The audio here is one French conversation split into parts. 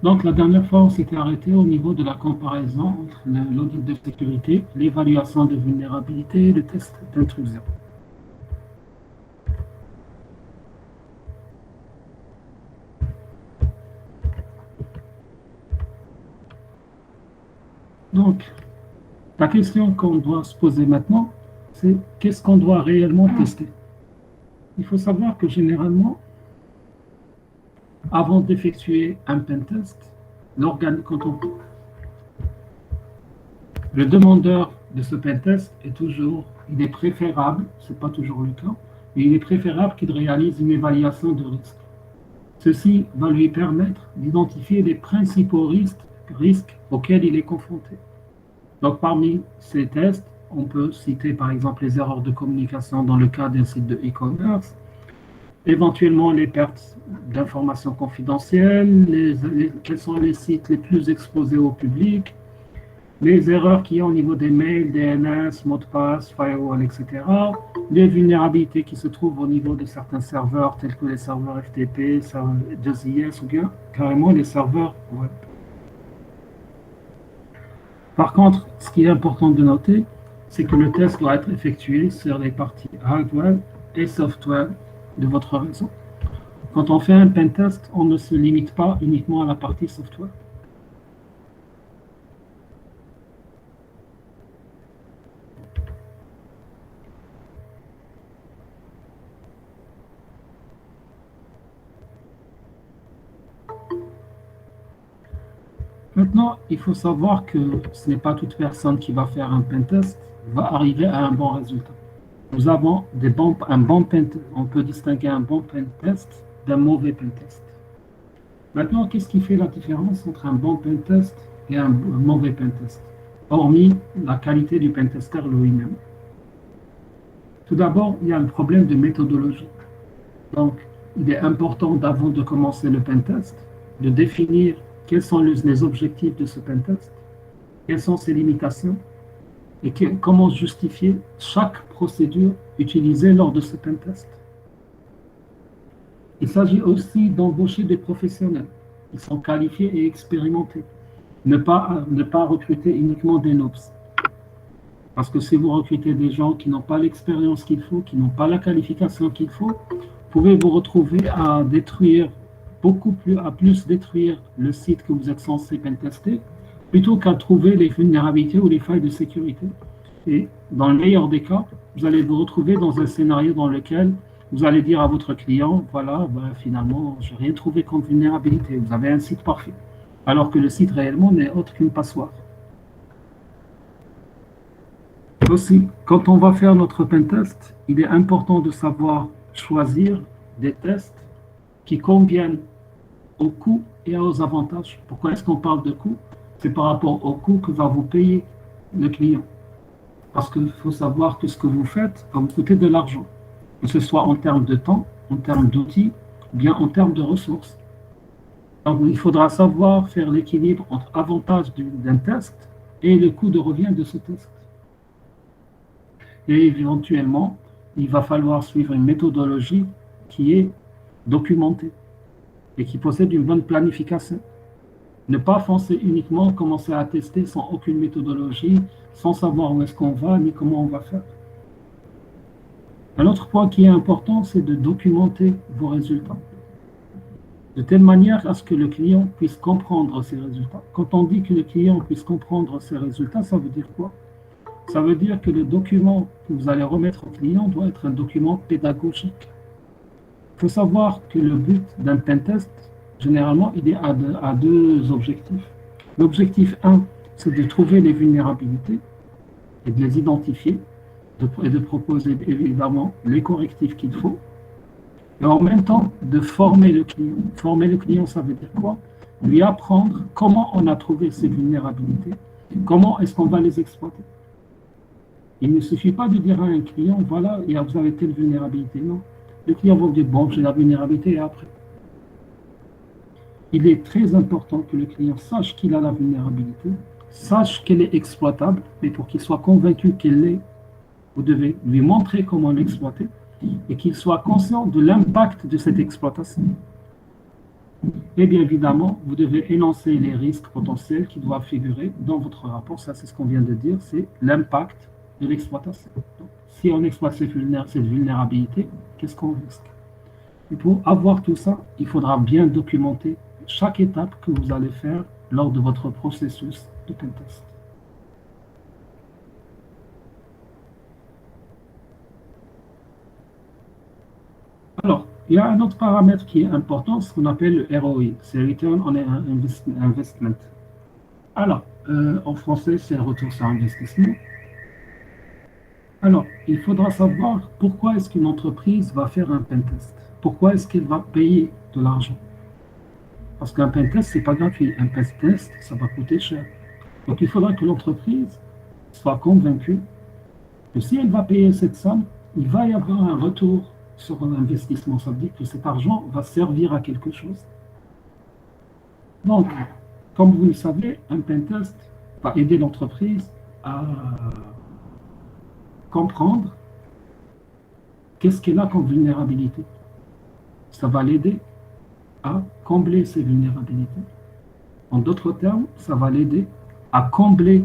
Donc, la dernière fois, on s'était arrêté au niveau de la comparaison entre l'audit de sécurité, l'évaluation de vulnérabilité et le test d'intrusion. Donc, la question qu'on doit se poser maintenant, c'est qu'est-ce qu'on doit réellement tester? Il faut savoir que généralement, avant d'effectuer un pentest, le demandeur de ce pentest il est préférable, ce n'est pas toujours le cas, mais il est préférable qu'il réalise une évaluation de risque. Ceci va lui permettre d'identifier les principaux risques auxquels il est confronté. Donc, parmi ces tests, on peut citer par exemple les erreurs de communication dans le cas d'un site de e-commerce, éventuellement les pertes d'informations confidentielles, quels sont les sites les plus exposés au public, les erreurs qu'il y a au niveau des mails, DNS, mots de passe, firewall, etc., les vulnérabilités qui se trouvent au niveau de certains serveurs tels que les serveurs FTP, 2IS ou bien carrément les serveurs web. Par contre, ce qui est important de noter, c'est que le test doit être effectué sur les parties hardware et software de votre réseau. Quand on fait un pentest, on ne se limite pas uniquement à la partie software. Maintenant, il faut savoir que ce n'est pas toute personne qui va faire un pentest va arriver à un bon résultat. Nous avons un bon pentest. On peut distinguer un bon pentest d'un mauvais pentest. Maintenant, qu'est-ce qui fait la différence entre un bon pentest et un mauvais pentest, hormis la qualité du pentester lui-même? Tout d'abord, il y a un problème de méthodologie. Donc, il est important, avant de commencer le pentest, de définir quels sont les objectifs de ce pentest, quelles sont ses limitations et comment justifier chaque procédure utilisée lors de ce pentest. Il s'agit aussi d'embaucher des professionnels qui sont qualifiés et expérimentés. Ne pas recruter uniquement des noobs. Parce que si vous recrutez des gens qui n'ont pas l'expérience qu'il faut, qui n'ont pas la qualification qu'il faut, vous pouvez vous retrouver à détruire plus détruire le site que vous êtes censé pentester, plutôt qu'à trouver les vulnérabilités ou les failles de sécurité. Et dans le meilleur des cas, vous allez vous retrouver dans un scénario dans lequel vous allez dire à votre client, voilà, finalement, je n'ai rien trouvé comme vulnérabilité, vous avez un site parfait. Alors que le site réellement n'est autre qu'une passoire. Aussi, quand on va faire notre pentest, il est important de savoir choisir des tests qui conviennent aux coûts et aux avantages. Pourquoi est-ce qu'on parle de coûts? C'est par rapport au coût que va vous payer le client. Parce qu'il faut savoir que ce que vous faites va vous coûter de l'argent, que ce soit en termes de temps, en termes d'outils, ou bien en termes de ressources. Donc, il faudra savoir faire l'équilibre entre avantage d'un test et le coût de revient de ce test. Et éventuellement, il va falloir suivre une méthodologie qui est documentée et qui possède une bonne planification. Ne pas foncer uniquement, commencer à tester sans aucune méthodologie, sans savoir où est-ce qu'on va, ni comment on va faire. Un autre point qui est important, c'est de documenter vos résultats. De telle manière à ce que le client puisse comprendre ses résultats. Quand on dit que le client puisse comprendre ses résultats, ça veut dire quoi? Ça veut dire que le document que vous allez remettre au client doit être un document pédagogique. Il faut savoir que le but d'un pentest, généralement, il est à deux objectifs. L'objectif 1, c'est de trouver les vulnérabilités et de les identifier et de proposer évidemment les correctifs qu'il faut. Et en même temps, de former le client. Former le client, ça veut dire quoi? Lui apprendre comment on a trouvé ces vulnérabilités, comment est-ce qu'on va les exploiter. Il ne suffit pas de dire à un client, voilà, vous avez telle vulnérabilité. Non. Le client va dire, bon, j'ai la vulnérabilité et après. Il est très important que le client sache qu'il a la vulnérabilité, sache qu'elle est exploitable, mais pour qu'il soit convaincu qu'elle l'est, vous devez lui montrer comment l'exploiter et qu'il soit conscient de l'impact de cette exploitation. Et bien évidemment, vous devez énoncer les risques potentiels qui doivent figurer dans votre rapport. Ça, c'est ce qu'on vient de dire, c'est l'impact de l'exploitation. Donc, si on exploite cette vulnérabilité, qu'est-ce qu'on risque? Et pour avoir tout ça, il faudra bien documenter chaque étape que vous allez faire lors de votre processus de pentest. Alors, il y a un autre paramètre qui est important, ce qu'on appelle le ROI, c'est Return on Investment. Alors, en français, c'est retour sur investissement. Alors, il faudra savoir pourquoi est-ce qu'une entreprise va faire un pentest. Pourquoi est-ce qu'elle va payer de l'argent? Parce qu'un pentest, ce n'est pas gratuit. Un pentest, ça va coûter cher. Donc, il faudra que l'entreprise soit convaincue que si elle va payer cette somme, il va y avoir un retour sur un investissement. Ça veut dire que cet argent va servir à quelque chose. Donc, comme vous le savez, un pentest va aider l'entreprise à comprendre qu'est-ce qu'elle a comme vulnérabilité. Ça va l'aider à combler ses vulnérabilités. En d'autres termes, ça va l'aider à combler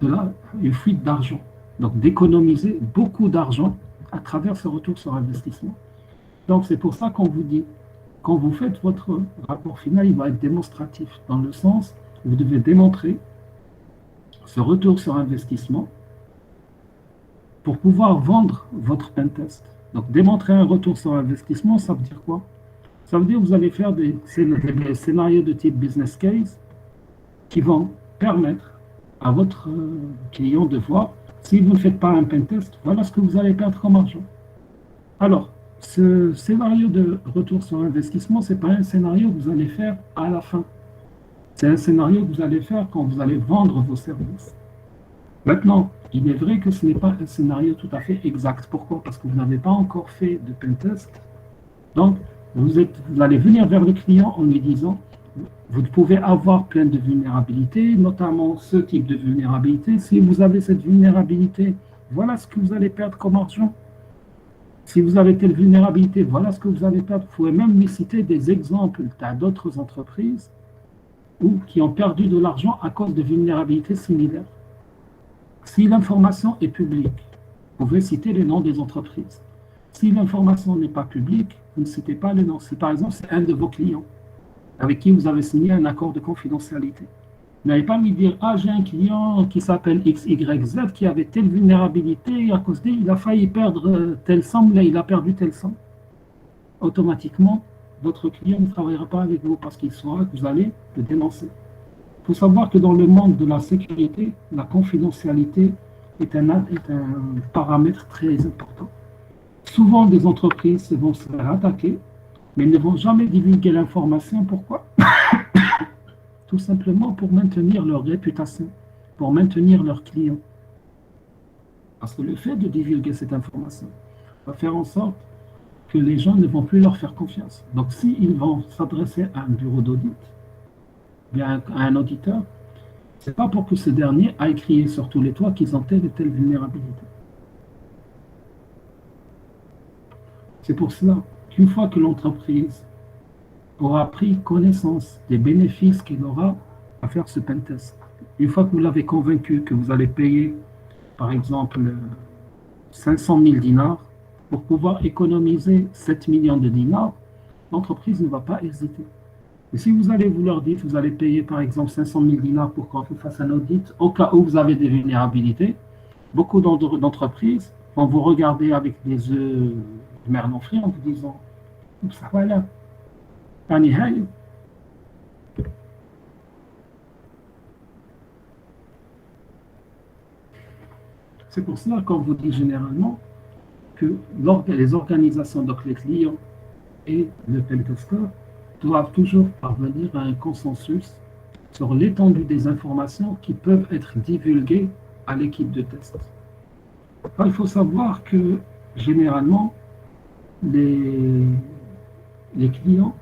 une fuite d'argent. Donc, d'économiser beaucoup d'argent à travers ce retour sur investissement. Donc, c'est pour ça qu'on vous dit, quand vous faites votre rapport final, il va être démonstratif, dans le sens où vous devez démontrer ce retour sur investissement pour pouvoir vendre votre pentest. Donc, démontrer un retour sur investissement, ça veut dire quoi? Ça veut dire que vous allez faire des scénarios de type business case qui vont permettre à votre client de voir, si vous ne faites pas un pentest, voilà ce que vous allez perdre comme argent. Alors, ce scénario de retour sur investissement, ce n'est pas un scénario que vous allez faire à la fin. C'est un scénario que vous allez faire quand vous allez vendre vos services. Maintenant, il est vrai que ce n'est pas un scénario tout à fait exact. Pourquoi? Parce que vous n'avez pas encore fait de pentest. Donc, vous allez venir vers le client en lui disant, vous pouvez avoir plein de vulnérabilités, notamment ce type de vulnérabilité. Si vous avez cette vulnérabilité, voilà ce que vous allez perdre comme argent. Si vous avez telle vulnérabilité, voilà ce que vous allez perdre. Vous pouvez même me citer des exemples d'autres entreprises qui ont perdu de l'argent à cause de vulnérabilités similaires. Si l'information est publique, vous pouvez citer les noms des entreprises. Si l'information n'est pas publique, vous ne citez pas le nom. Si par exemple c'est un de vos clients avec qui vous avez signé un accord de confidentialité, vous n'allez pas lui dire, ah, j'ai un client qui s'appelle XYZ qui avait telle vulnérabilité et à cause d'elle, il a failli perdre telle somme, là il a perdu telle somme. Automatiquement, votre client ne travaillera pas avec vous parce qu'il saura que vous allez le dénoncer. Il faut savoir que dans le monde de la sécurité, la confidentialité est un paramètre très important. Souvent, des entreprises vont se faire attaquer, mais ne vont jamais divulguer l'information. Pourquoi? Tout simplement pour maintenir leur réputation, pour maintenir leurs clients. Parce que le fait de divulguer cette information va faire en sorte que les gens ne vont plus leur faire confiance. Donc, s'ils vont s'adresser à un bureau d'audit, bien à un auditeur, ce n'est pas pour que ce dernier aille crier sur tous les toits qu'ils ont telle et telle vulnérabilité. C'est pour cela qu'une fois que l'entreprise aura pris connaissance des bénéfices qu'il aura à faire ce pentest, une fois que vous l'avez convaincu que vous allez payer, par exemple, 500 000 dinars pour pouvoir économiser 7 millions de dinars, l'entreprise ne va pas hésiter. Et si vous allez vous leur dire que vous allez payer, par exemple, 500 000 dinars pour qu'on vous fasse un audit, au cas où vous avez des vulnérabilités, beaucoup d'entreprises vont vous regarder avec des yeux de mer non frit en vous disant, ça va là. C'est pour cela qu'on vous dit généralement que les organisations, donc les clients et le pentester, doivent toujours parvenir à un consensus sur l'étendue des informations qui peuvent être divulguées à l'équipe de test. Alors, il faut savoir que généralement, les clients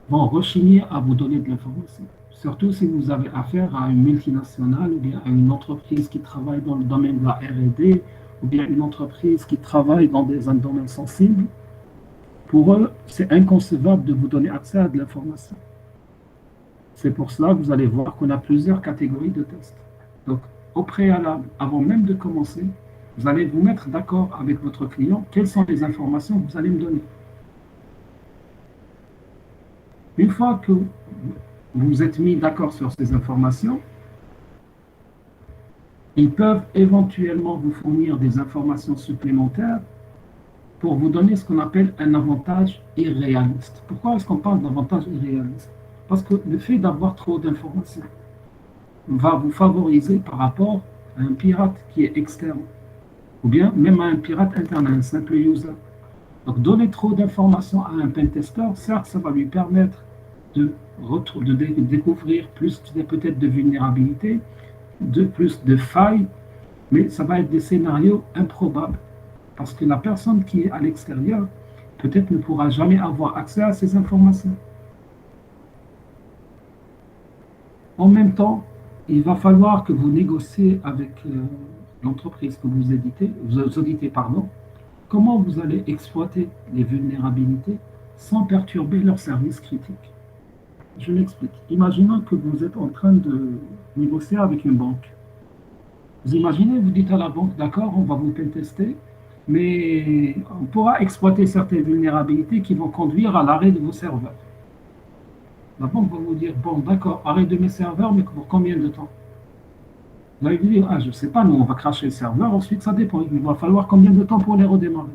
vont rechigner à vous donner de l'information. Surtout si vous avez affaire à une multinationale ou bien à une entreprise qui travaille dans le domaine de la R&D ou bien une entreprise qui travaille dans un domaine sensible. Pour eux, c'est inconcevable de vous donner accès à de l'information. C'est pour cela que vous allez voir qu'on a plusieurs catégories de tests. Donc, au préalable, avant même de commencer, vous allez vous mettre d'accord avec votre client quelles sont les informations que vous allez me donner. Une fois que vous vous êtes mis d'accord sur ces informations, ils peuvent éventuellement vous fournir des informations supplémentaires pour vous donner ce qu'on appelle un avantage irréaliste. Pourquoi est-ce qu'on parle d'avantage irréaliste? Parce que le fait d'avoir trop d'informations va vous favoriser par rapport à un pirate qui est externe, ou bien même à un pirate interne, à un simple user. Donc donner trop d'informations à un pentester, certes, ça va lui permettre de découvrir plus peut-être de vulnérabilités, de plus de failles, mais ça va être des scénarios improbables. Parce que la personne qui est à l'extérieur, peut-être ne pourra jamais avoir accès à ces informations. En même temps, il va falloir que vous négociez avec l'entreprise que vous auditez, comment vous allez exploiter les vulnérabilités sans perturber leur service critique. Je m'explique. Imaginons que vous êtes en train de négocier avec une banque. Vous imaginez, vous dites à la banque, d'accord, on va vous pentester, mais on pourra exploiter certaines vulnérabilités qui vont conduire à l'arrêt de vos serveurs. La banque va vous dire, bon, d'accord, arrêt de mes serveurs, mais pour combien de temps? Vous allez vous dire, ah, je ne sais pas, nous, on va cracher le serveur, ensuite ça dépend. Il va falloir combien de temps pour les redémarrer?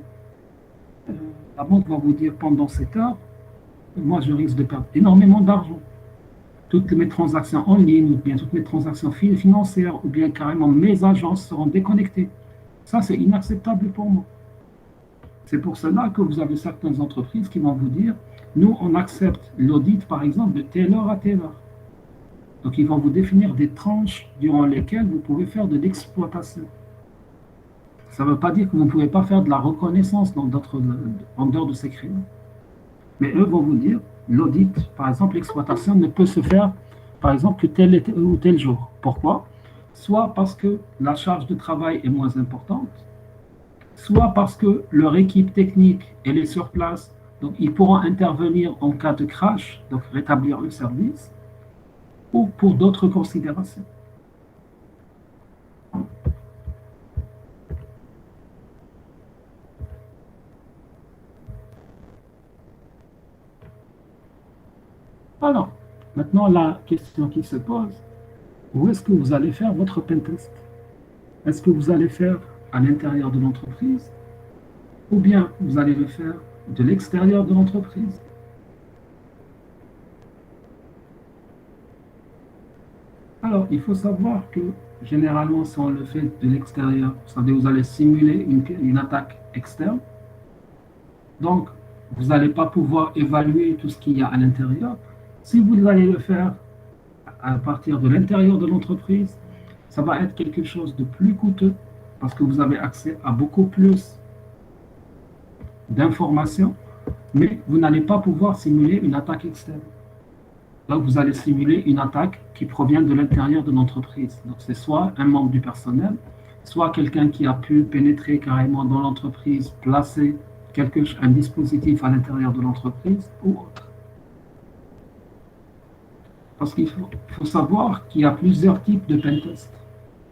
La banque va vous dire, pendant 7 heures, moi, je risque de perdre énormément d'argent. Toutes mes transactions en ligne, ou bien toutes mes transactions financières, ou bien carrément mes agences seront déconnectées. Ça, c'est inacceptable pour moi. C'est pour cela que vous avez certaines entreprises qui vont vous dire, nous, on accepte l'audit, par exemple, de telle heure à telle heure. Donc, ils vont vous définir des tranches durant lesquelles vous pouvez faire de l'exploitation. Ça ne veut pas dire que vous ne pouvez pas faire de la reconnaissance en dehors de ces créneaux. Mais eux vont vous dire, l'audit, par exemple, l'exploitation ne peut se faire, par exemple, que tel ou tel jour. Pourquoi? Soit parce que la charge de travail est moins importante, soit parce que leur équipe technique, elle est sur place, donc ils pourront intervenir en cas de crash, donc rétablir le service, ou pour d'autres considérations. Alors, maintenant la question qui se pose, où est-ce que vous allez faire votre pentest? Est-ce que vous allez faire à l'intérieur de l'entreprise ou bien vous allez le faire de l'extérieur de l'entreprise? Alors, il faut savoir que généralement, si on le fait de l'extérieur, c'est-à-dire vous allez simuler une attaque externe, donc vous n'allez pas pouvoir évaluer tout ce qu'il y a à l'intérieur. Si vous allez le faire à partir de l'intérieur de l'entreprise, ça va être quelque chose de plus coûteux parce que vous avez accès à beaucoup plus d'informations, mais vous n'allez pas pouvoir simuler une attaque externe. Donc, vous allez simuler une attaque qui provient de l'intérieur de l'entreprise. Donc, c'est soit un membre du personnel, soit quelqu'un qui a pu pénétrer carrément dans l'entreprise, placer un dispositif à l'intérieur de l'entreprise ou autre. Parce qu'il faut savoir qu'il y a plusieurs types de pentest.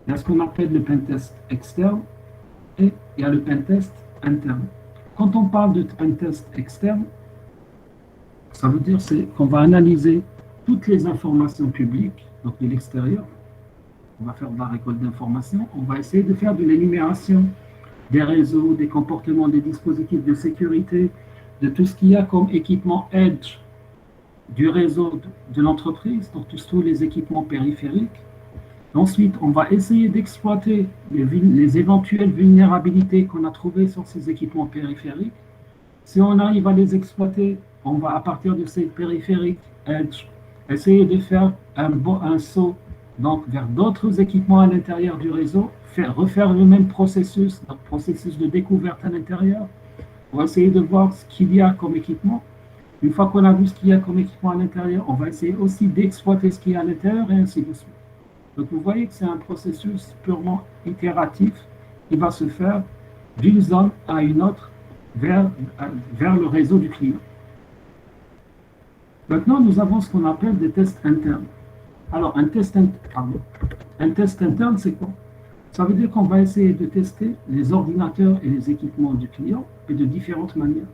Il y a ce qu'on appelle le pentest externe et il y a le pentest interne. Quand on parle de pentest externe, ça veut dire qu'on va analyser toutes les informations publiques, donc de l'extérieur. On va faire de la récolte d'informations. On va essayer de faire de l'énumération des réseaux, des comportements, des dispositifs de sécurité, de tout ce qu'il y a comme équipement edge du réseau de l'entreprise, donc tous les équipements périphériques. Ensuite, on va essayer d'exploiter les éventuelles vulnérabilités qu'on a trouvées sur ces équipements périphériques. Si on arrive à les exploiter, on va, à partir de ces périphériques edge, essayer de faire un saut donc, vers d'autres équipements à l'intérieur du réseau, refaire le même processus, donc processus de découverte à l'intérieur. On va essayer de voir ce qu'il y a comme équipement. Une fois qu'on a vu ce qu'il y a comme équipement à l'intérieur, on va essayer aussi d'exploiter ce qu'il y a à l'intérieur et ainsi de suite. Donc vous voyez que c'est un processus purement itératif qui va se faire d'une zone à une autre vers le réseau du client. Maintenant, nous avons ce qu'on appelle des tests internes. Alors, un test interne, c'est quoi? Ça veut dire qu'on va essayer de tester les ordinateurs et les équipements du client et de différentes manières.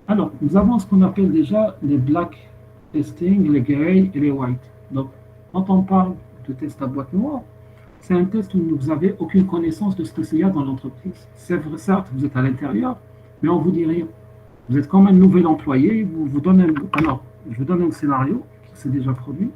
Alors, nous avons ce qu'on appelle déjà les black testing, les grey et les white. Donc, quand on parle de test à boîte noire, c'est un test où vous n'avez aucune connaissance de ce qu'il y a dans l'entreprise. C'est vrai, certes, vous êtes à l'intérieur, mais on ne vous dit rien. Vous êtes comme un nouvel employé, alors, je vous donne un scénario qui s'est déjà produit.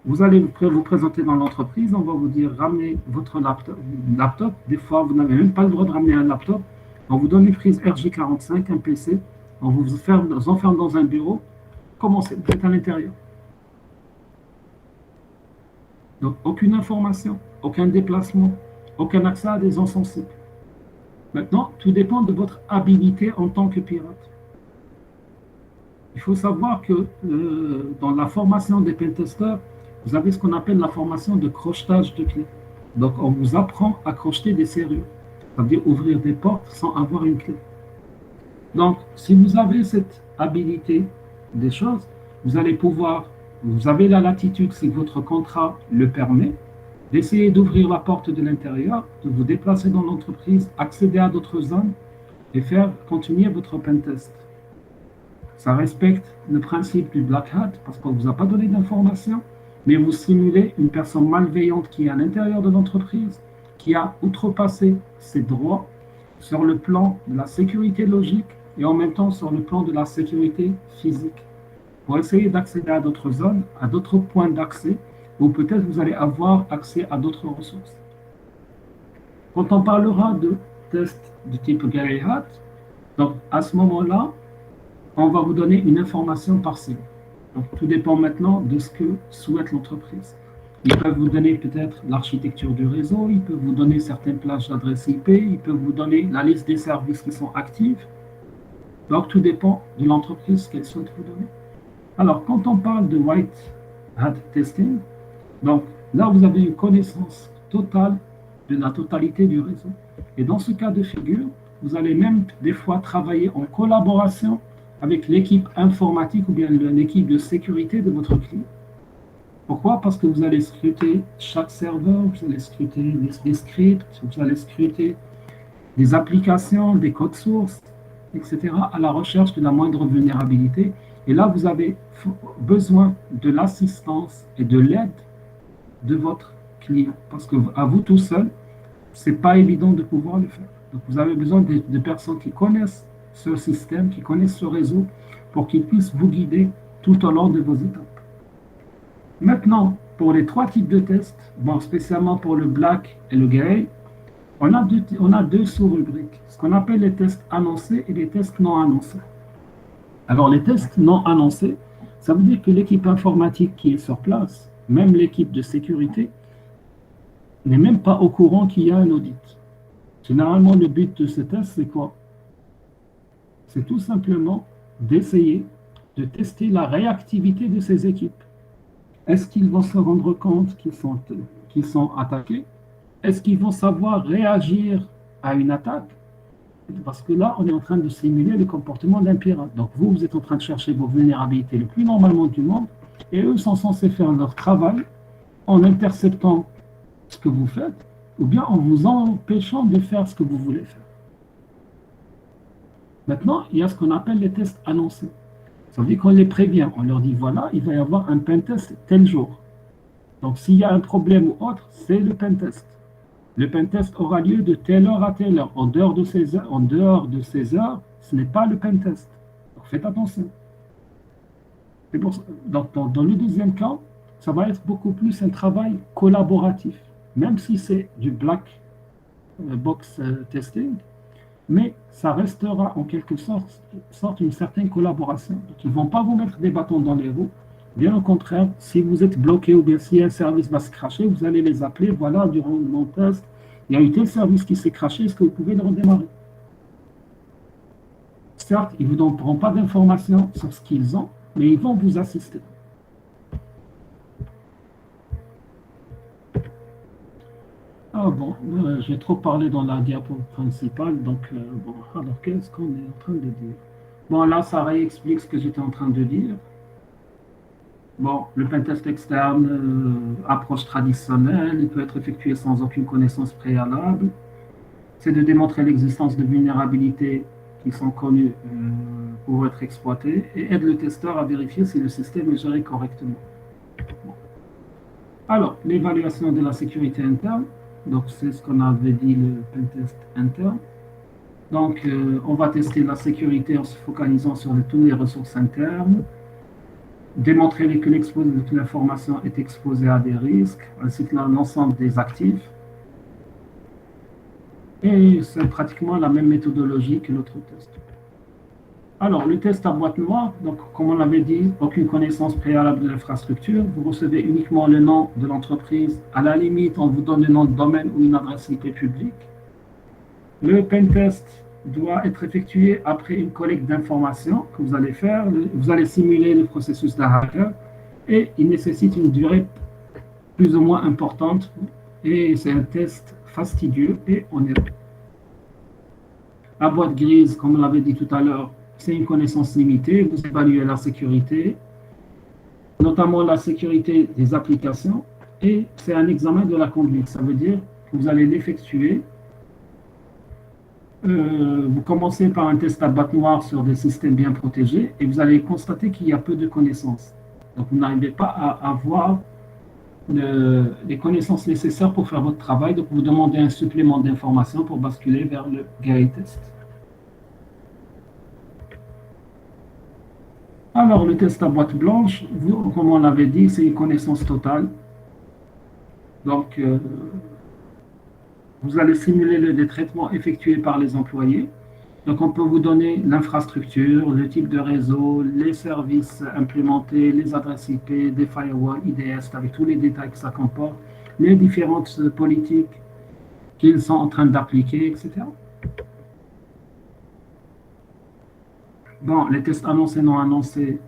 Vous allez vous présenter dans l'entreprise, on va vous dire ramenez votre laptop. Des fois, vous n'avez même pas le droit de ramener un laptop. On vous donne une prise RJ45, un PC, on vous enferme dans un bureau. Commencez, vous êtes à l'intérieur. Donc, aucune information, aucun déplacement, aucun accès à des zones sensibles. Maintenant, tout dépend de votre habilité en tant que pirate. Il faut savoir que dans la formation des pentesters, vous avez ce qu'on appelle la formation de crochetage de clés. Donc, on vous apprend à crocheter des serrures, c'est-à-dire ouvrir des portes sans avoir une clé. Donc, si vous avez cette habilité des choses, vous allez pouvoir, vous avez la latitude, si votre contrat le permet, d'essayer d'ouvrir la porte de l'intérieur, de vous déplacer dans l'entreprise, accéder à d'autres zones et faire continuer votre pentest. Ça respecte le principe du black hat parce qu'on ne vous a pas donné d'informations, mais vous simulez une personne malveillante qui est à l'intérieur de l'entreprise, qui a outrepassé ses droits sur le plan de la sécurité logique et en même temps sur le plan de la sécurité physique, pour essayer d'accéder à d'autres zones, à d'autres points d'accès, où peut-être vous allez avoir accès à d'autres ressources. Quand on parlera de tests de type Gray Hat, donc à ce moment-là, on va vous donner une information partielle. Donc, tout dépend maintenant de ce que souhaite l'entreprise. Ils peuvent vous donner peut-être l'architecture du réseau, ils peuvent vous donner certaines plages d'adresse IP, ils peuvent vous donner la liste des services qui sont actifs. Donc, tout dépend de l'entreprise qu'elle souhaite vous donner. Alors, quand on parle de white hat testing, donc là, vous avez une connaissance totale de la totalité du réseau. Et dans ce cas de figure, vous allez même des fois travailler en collaboration avec l'équipe informatique ou bien l'équipe de sécurité de votre client. Pourquoi? Parce que vous allez scruter chaque serveur, vous allez scruter des scripts, vous allez scruter des applications, des codes sources, etc., à la recherche de la moindre vulnérabilité. Et là, vous avez besoin de l'assistance et de l'aide de votre client. Parce qu'à vous tout seul, ce n'est pas évident de pouvoir le faire. Donc, vous avez besoin de personnes qui connaissent ce système, qui connaissent ce réseau, pour qu'ils puissent vous guider tout au long de vos étapes. Maintenant, pour les trois types de tests, bon, spécialement pour le black et le gray, on a deux sous-rubriques, ce qu'on appelle les tests annoncés et les tests non annoncés. Alors, les tests non annoncés, ça veut dire que l'équipe informatique qui est sur place, même l'équipe de sécurité, n'est même pas au courant qu'il y a un audit. Généralement, le but de ce test, c'est quoi? C'est tout simplement d'essayer de tester la réactivité de ces équipes. Est-ce qu'ils vont se rendre compte qu'ils sont attaqués? Est-ce qu'ils vont savoir réagir à une attaque? Parce que là, on est en train de simuler le comportement d'un pirate. Donc vous êtes en train de chercher vos vulnérabilités le plus normalement du monde, et eux sont censés faire leur travail en interceptant ce que vous faites, ou bien en vous empêchant de faire ce que vous voulez faire. Maintenant, il y a ce qu'on appelle les tests annoncés. Ça veut dire qu'on les prévient, on leur dit voilà, il va y avoir un pentest tel jour. Donc s'il y a un problème ou autre, c'est le pentest. Le pentest aura lieu de telle heure à telle heure. En dehors de ces heures, ce n'est pas le pentest. Donc faites attention. Donc, dans le deuxième cas, ça va être beaucoup plus un travail collaboratif, même si c'est du black box testing, mais ça restera en quelque sorte une certaine collaboration. Donc, ils ne vont pas vous mettre des bâtons dans les roues. Bien au contraire, si vous êtes bloqué ou bien si un service va se cracher, vous allez les appeler. Voilà, durant mon test, il y a eu tel service qui s'est craché, est-ce que vous pouvez le redémarrer? Certes, ils ne vous donneront pas d'informations sur ce qu'ils ont, mais ils vont vous assister. Ah bon, j'ai trop parlé dans la diapo principale, donc bon, alors qu'est-ce qu'on est en train de dire? Bon, là, ça réexplique ce que j'étais en train de dire. Bon, le pentest externe, approche traditionnelle, il peut être effectué sans aucune connaissance préalable. C'est de démontrer l'existence de vulnérabilités qui sont connues pour être exploitées et aide le testeur à vérifier si le système est géré correctement. Alors, l'évaluation de la sécurité interne, donc c'est ce qu'on avait dit, le pentest interne. Donc, on va tester la sécurité en se focalisant sur toutes les ressources internes, démontrer que l'information est exposée à des risques, ainsi que l'ensemble des actifs. Et c'est pratiquement la même méthodologie que l'autre test. Alors, le test à boîte noire, donc, comme on l'avait dit, aucune connaissance préalable de l'infrastructure. Vous recevez uniquement le nom de l'entreprise. À la limite, on vous donne le nom de domaine ou une adresse IP publique. Le pentest doit être effectué après une collecte d'informations que vous allez faire. Vous allez simuler le processus d'un hacker et il nécessite une durée plus ou moins importante. Et c'est un test fastidieux et onéreux. La boîte grise, comme on l'avait dit tout à l'heure, c'est une connaissance limitée. Vous évaluez la sécurité, notamment la sécurité des applications, et c'est un examen de la conduite. Ça veut dire que vous allez l'effectuer. Vous commencez par un test à boîte noire sur des systèmes bien protégés et vous allez constater qu'il y a peu de connaissances. Donc, vous n'arrivez pas à avoir les connaissances nécessaires pour faire votre travail. Donc, vous demandez un supplément d'informations pour basculer vers le Gray test. Alors, le test à boîte blanche, comme on l'avait dit, c'est une connaissance totale. Donc, vous allez simuler les traitements effectués par les employés. Donc, on peut vous donner l'infrastructure, le type de réseau, les services implémentés, les adresses IP, des firewalls, IDS, avec tous les détails que ça comporte, les différentes politiques qu'ils sont en train d'appliquer, etc. Bon, les tests annoncés, non annoncés,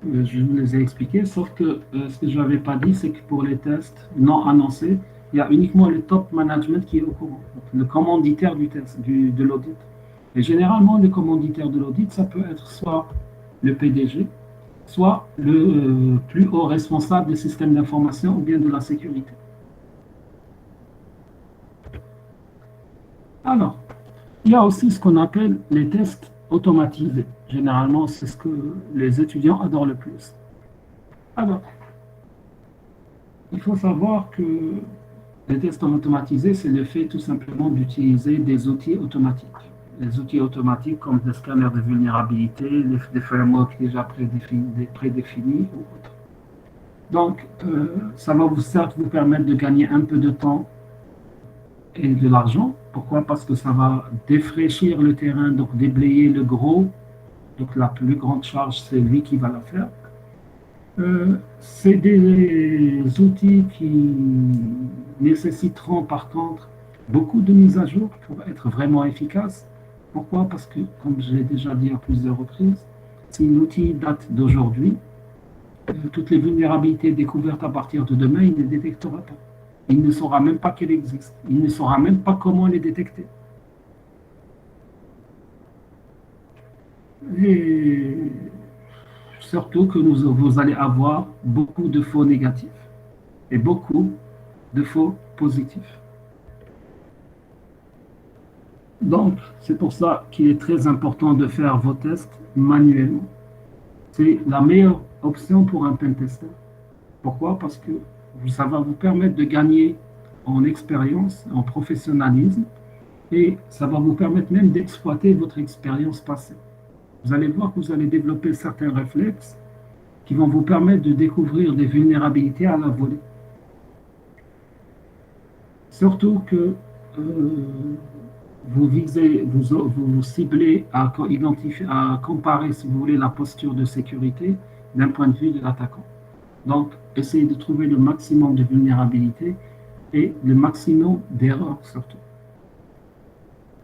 je vous les ai expliqués, sauf que ce que je n'avais pas dit, c'est que pour les tests non annoncés, il y a uniquement le top management qui est au courant, donc le commanditaire du test, de l'audit. Et généralement, le commanditaire de l'audit, ça peut être soit le PDG, soit le plus haut responsable des systèmes d'information ou bien de la sécurité. Alors, il y a aussi ce qu'on appelle les tests automatisés. Généralement, c'est ce que les étudiants adorent le plus. Alors, il faut savoir que les tests automatisés, c'est le fait tout simplement d'utiliser des outils automatiques. Les outils automatiques comme des scanners de vulnérabilité, des frameworks déjà prédéfinis ou autres. Donc, ça va certes vous permettre de gagner un peu de temps et de l'argent. Pourquoi? Parce que ça va défraîchir le terrain, donc déblayer le gros. Donc, la plus grande charge, c'est lui qui va la faire. C'est des outils qui nécessiteront par contre beaucoup de mises à jour pour être vraiment efficaces. Pourquoi? Parce que, comme j'ai déjà dit à plusieurs reprises, si l'outil date d'aujourd'hui, toutes les vulnérabilités découvertes à partir de demain, il ne les détectera pas. Il ne saura même pas qu'elles existent. Il ne saura même pas comment les détecter. Et surtout que vous allez avoir beaucoup de faux négatifs et beaucoup de faux positifs. Donc, c'est pour ça qu'il est très important de faire vos tests manuellement. C'est la meilleure option pour un pentester. Pourquoi? Parce que ça va vous permettre de gagner en expérience, en professionnalisme, et ça va vous permettre même d'exploiter votre expérience passée. Vous allez voir que vous allez développer certains réflexes qui vont vous permettre de découvrir des vulnérabilités à la volée. Surtout que vous ciblez à identifier, à comparer, si vous voulez, la posture de sécurité d'un point de vue de l'attaquant. Donc, essayez de trouver le maximum de vulnérabilité et le maximum d'erreurs surtout.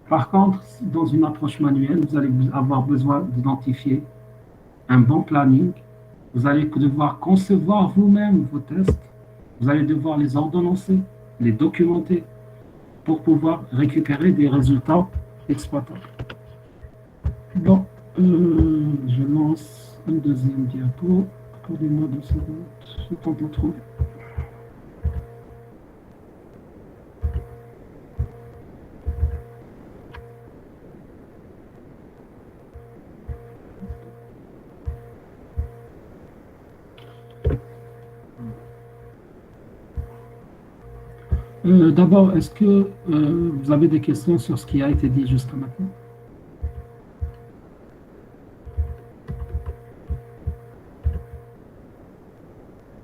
Par contre, dans une approche manuelle, vous allez avoir besoin d'identifier un bon planning. Vous allez devoir concevoir vous-même vos tests. Vous allez devoir les ordonnancer, les documenter pour pouvoir récupérer des résultats exploitables. Donc, je lance une deuxième diapo. Accordez-moi 2 secondes. Je tente de trouver. D'abord, est-ce que vous avez des questions sur ce qui a été dit jusqu'à maintenant?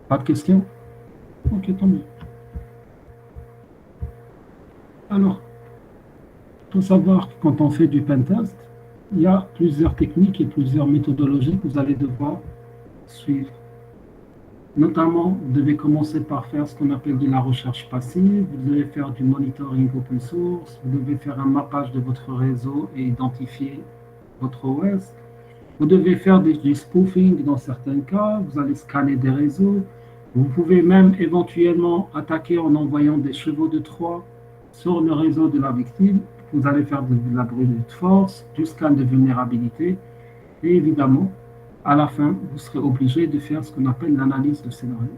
Pas de questions? Ok, tant mieux. Alors, il faut savoir que quand on fait du pentest, il y a plusieurs techniques et plusieurs méthodologies que vous allez devoir suivre. Notamment, vous devez commencer par faire ce qu'on appelle de la recherche passive, vous devez faire du monitoring open source, vous devez faire un mappage de votre réseau et identifier votre OS. Vous devez faire du spoofing dans certains cas, vous allez scanner des réseaux. Vous pouvez même éventuellement attaquer en envoyant des chevaux de Troie sur le réseau de la victime. Vous allez faire de la brute force, du scan de vulnérabilité et évidemment, à la fin, vous serez obligé de faire ce qu'on appelle l'analyse de scénario.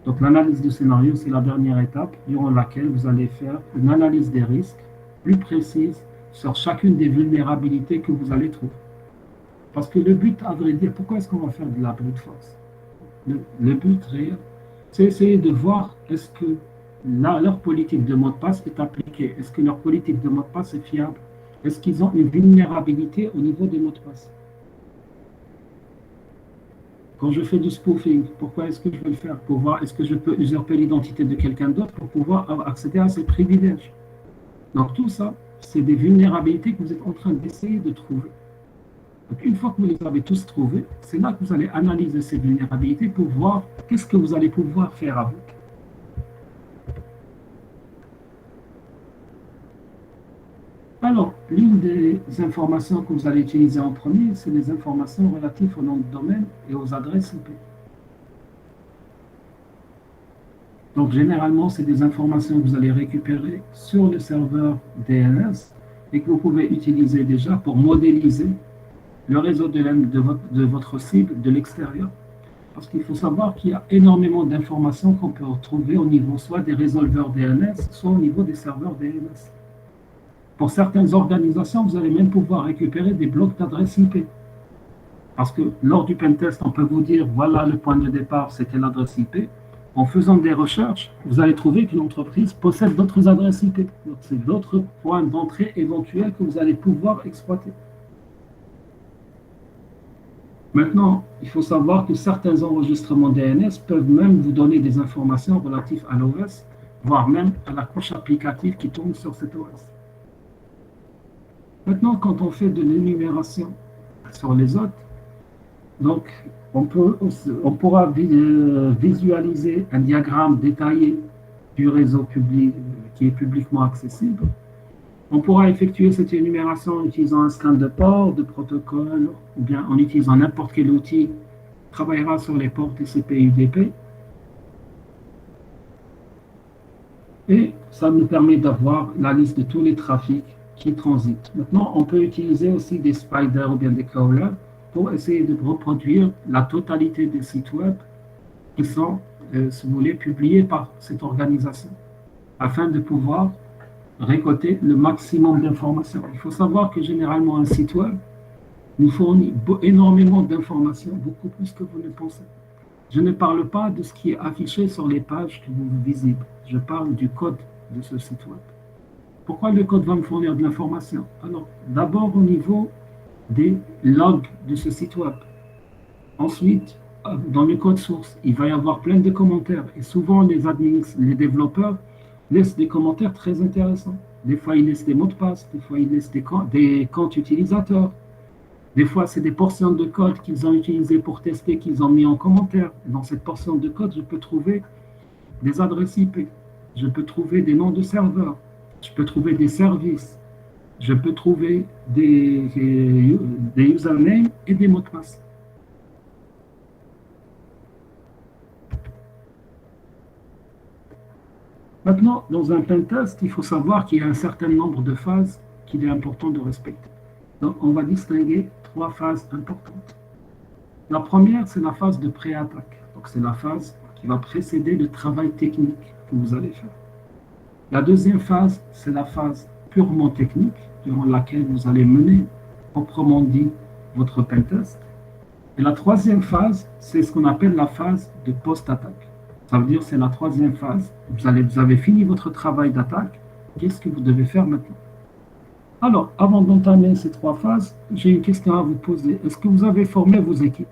Donc l'analyse de scénario, c'est la dernière étape durant laquelle vous allez faire une analyse des risques plus précise sur chacune des vulnérabilités que vous allez trouver. Parce que le but, à vrai dire, pourquoi est-ce qu'on va faire de la brute force? Le but réel, c'est essayer de voir est-ce que leur politique de mot de passe est appliquée. Est-ce que leur politique de mot de passe est fiable? Est-ce qu'ils ont une vulnérabilité au niveau des mots de passe? Quand je fais du spoofing, pourquoi est-ce que je veux le faire? Pour voir est-ce que je peux usurper l'identité de quelqu'un d'autre pour pouvoir accéder à ses privilèges. Donc tout ça, c'est des vulnérabilités que vous êtes en train d'essayer de trouver. Donc une fois que vous les avez tous trouvés, c'est là que vous allez analyser ces vulnérabilités pour voir qu'est-ce que vous allez pouvoir faire avec. Alors, l'une des informations que vous allez utiliser en premier, c'est les informations relatives au nom de domaine et aux adresses IP. Donc, généralement, c'est des informations que vous allez récupérer sur le serveur DNS et que vous pouvez utiliser déjà pour modéliser le réseau de votre cible de l'extérieur. Parce qu'il faut savoir qu'il y a énormément d'informations qu'on peut retrouver au niveau soit des résolveurs DNS, soit au niveau des serveurs DNS. Pour certaines organisations, vous allez même pouvoir récupérer des blocs d'adresses IP. Parce que lors du pentest, on peut vous dire, voilà le point de départ, c'était l'adresse IP. En faisant des recherches, vous allez trouver que l'entreprise possède d'autres adresses IP. Donc, c'est d'autres points d'entrée éventuels que vous allez pouvoir exploiter. Maintenant, il faut savoir que certains enregistrements DNS peuvent même vous donner des informations relatives à l'OS, voire même à la couche applicative qui tourne sur cet OS. Maintenant, quand on fait de l'énumération sur les autres, donc on pourra visualiser un diagramme détaillé du réseau public qui est publiquement accessible. On pourra effectuer cette énumération en utilisant un scan de port, de protocole, ou bien en utilisant n'importe quel outil qui travaillera sur les ports TCP/UDP. Et ça nous permet d'avoir la liste de tous les trafics qui transitent. Maintenant, on peut utiliser aussi des spiders ou bien des crawlers pour essayer de reproduire la totalité des sites web qui sont, si vous voulez, publiés par cette organisation, afin de pouvoir récolter le maximum d'informations. Il faut savoir que généralement un site web nous fournit énormément d'informations, beaucoup plus que vous ne pensez. Je ne parle pas de ce qui est affiché sur les pages que vous visibles. Je parle du code de ce site web. Pourquoi le code va me fournir de l'information? Alors, d'abord au niveau des logs de ce site web. Ensuite, dans le code source, il va y avoir plein de commentaires. Et souvent, les admins, les développeurs, laissent des commentaires très intéressants. Des fois, ils laissent des mots de passe. Des fois, ils laissent des comptes utilisateurs. Des fois, c'est des portions de code qu'ils ont utilisées pour tester, qu'ils ont mis en commentaire. Dans cette portion de code, je peux trouver des adresses IP. Je peux trouver des noms de serveurs. Je peux trouver des services. Je peux trouver des usernames et des mots de passe. Maintenant, dans un pentest, il faut savoir qu'il y a un certain nombre de phases qu'il est important de respecter. Donc, on va distinguer 3 phases importantes. La première, c'est la phase de pré-attaque. Donc, c'est la phase qui va précéder le travail technique que vous allez faire. La deuxième phase, c'est la phase purement technique, durant laquelle vous allez mener, proprement dit, votre pentest. Et la troisième phase, c'est ce qu'on appelle la phase de post-attaque. Ça veut dire c'est la troisième phase. Vous avez fini votre travail d'attaque. Qu'est-ce que vous devez faire maintenant? Alors, avant d'entamer ces trois phases, j'ai une question à vous poser. Est-ce que vous avez formé vos équipes?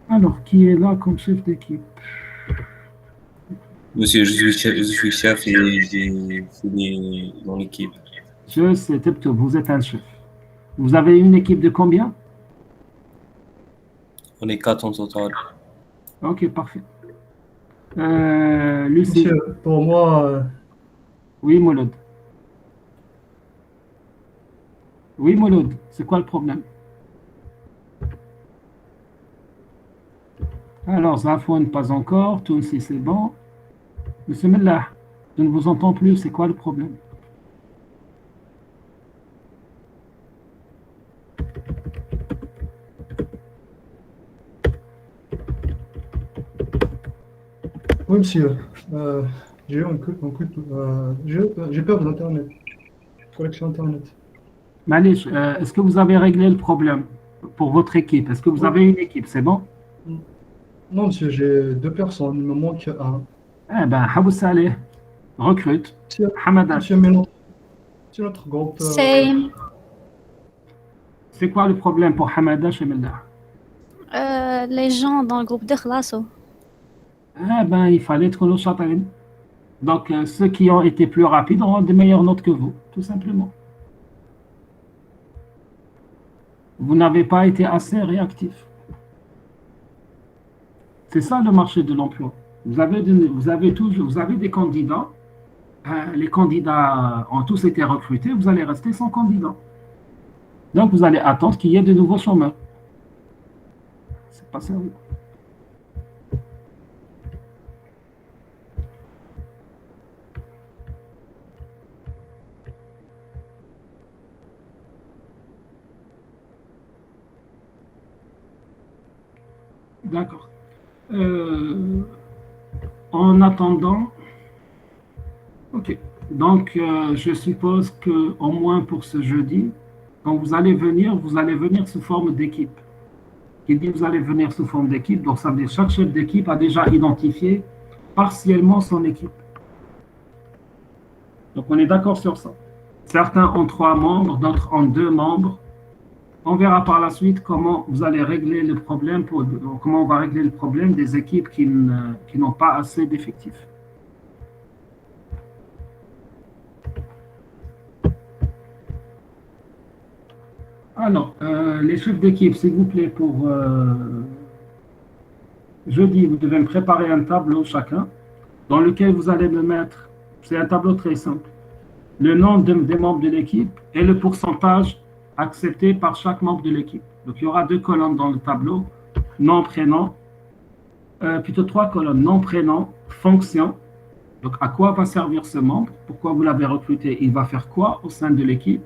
Alors, qui est là comme chef d'équipe? Monsieur, je suis chef et j'ai fini dans l'équipe. Je sais, Tebto, vous êtes un chef. Vous avez une équipe de combien? On est quatre en total. Ok, parfait. Lucie. Monsieur, pour moi, Oui, Mouloud. Oui, Mouloud. C'est quoi le problème? Alors, Zafoun, pas encore. Tounsi, c'est bon. Monsieur Mellah, je ne vous entends plus. C'est quoi le problème? oui, monsieur, j'ai eu j'ai peur de l'Internet, connexion Internet. Malish, est-ce que vous avez réglé le problème pour votre équipe? Est-ce que vous Oui. avez une équipe? C'est bon? Non, monsieur, j'ai deux personnes, il me manque un. Eh ben, Habou Saleh, recrute. Monsieur, Hamadash, monsieur, mais notre groupe, Same. c'est quoi le problème pour Hamadash et Mellah? Les gens dans le groupe de Khlasso. Eh ben, il fallait être nos châtaignes. Donc, ceux qui ont été plus rapides auront de meilleures notes que vous, tout simplement. Vous n'avez pas été assez réactif. C'est ça le marché de l'emploi. Vous avez des candidats. Les candidats ont tous été recrutés. Vous allez rester sans candidat. Donc, vous allez attendre qu'il y ait de nouveaux chômeurs. C'est pas sérieux. D'accord. En attendant, ok. Donc, je suppose que au moins pour ce jeudi, quand vous allez venir sous forme d'équipe. Qui dit vous allez venir sous forme d'équipe, donc ça veut dire chaque chef d'équipe a déjà identifié partiellement son équipe. Donc, on est d'accord sur ça. Certains ont 3 membres, d'autres ont 2 membres. On verra par la suite comment vous allez régler le problème, comment on va régler le problème des équipes qui n'ont pas assez d'effectifs. Alors, les chefs d'équipe, s'il vous plaît, pour jeudi, vous devez me préparer un tableau chacun dans lequel vous allez me mettre, c'est un tableau très simple, le nom des membres de l'équipe et le pourcentage accepté par chaque membre de l'équipe. Donc, il y aura 2 colonnes dans le tableau, nom, prénom, plutôt 3 colonnes, nom, prénom, fonction. Donc, à quoi va servir ce membre? Pourquoi vous l'avez recruté? Il va faire quoi au sein de l'équipe?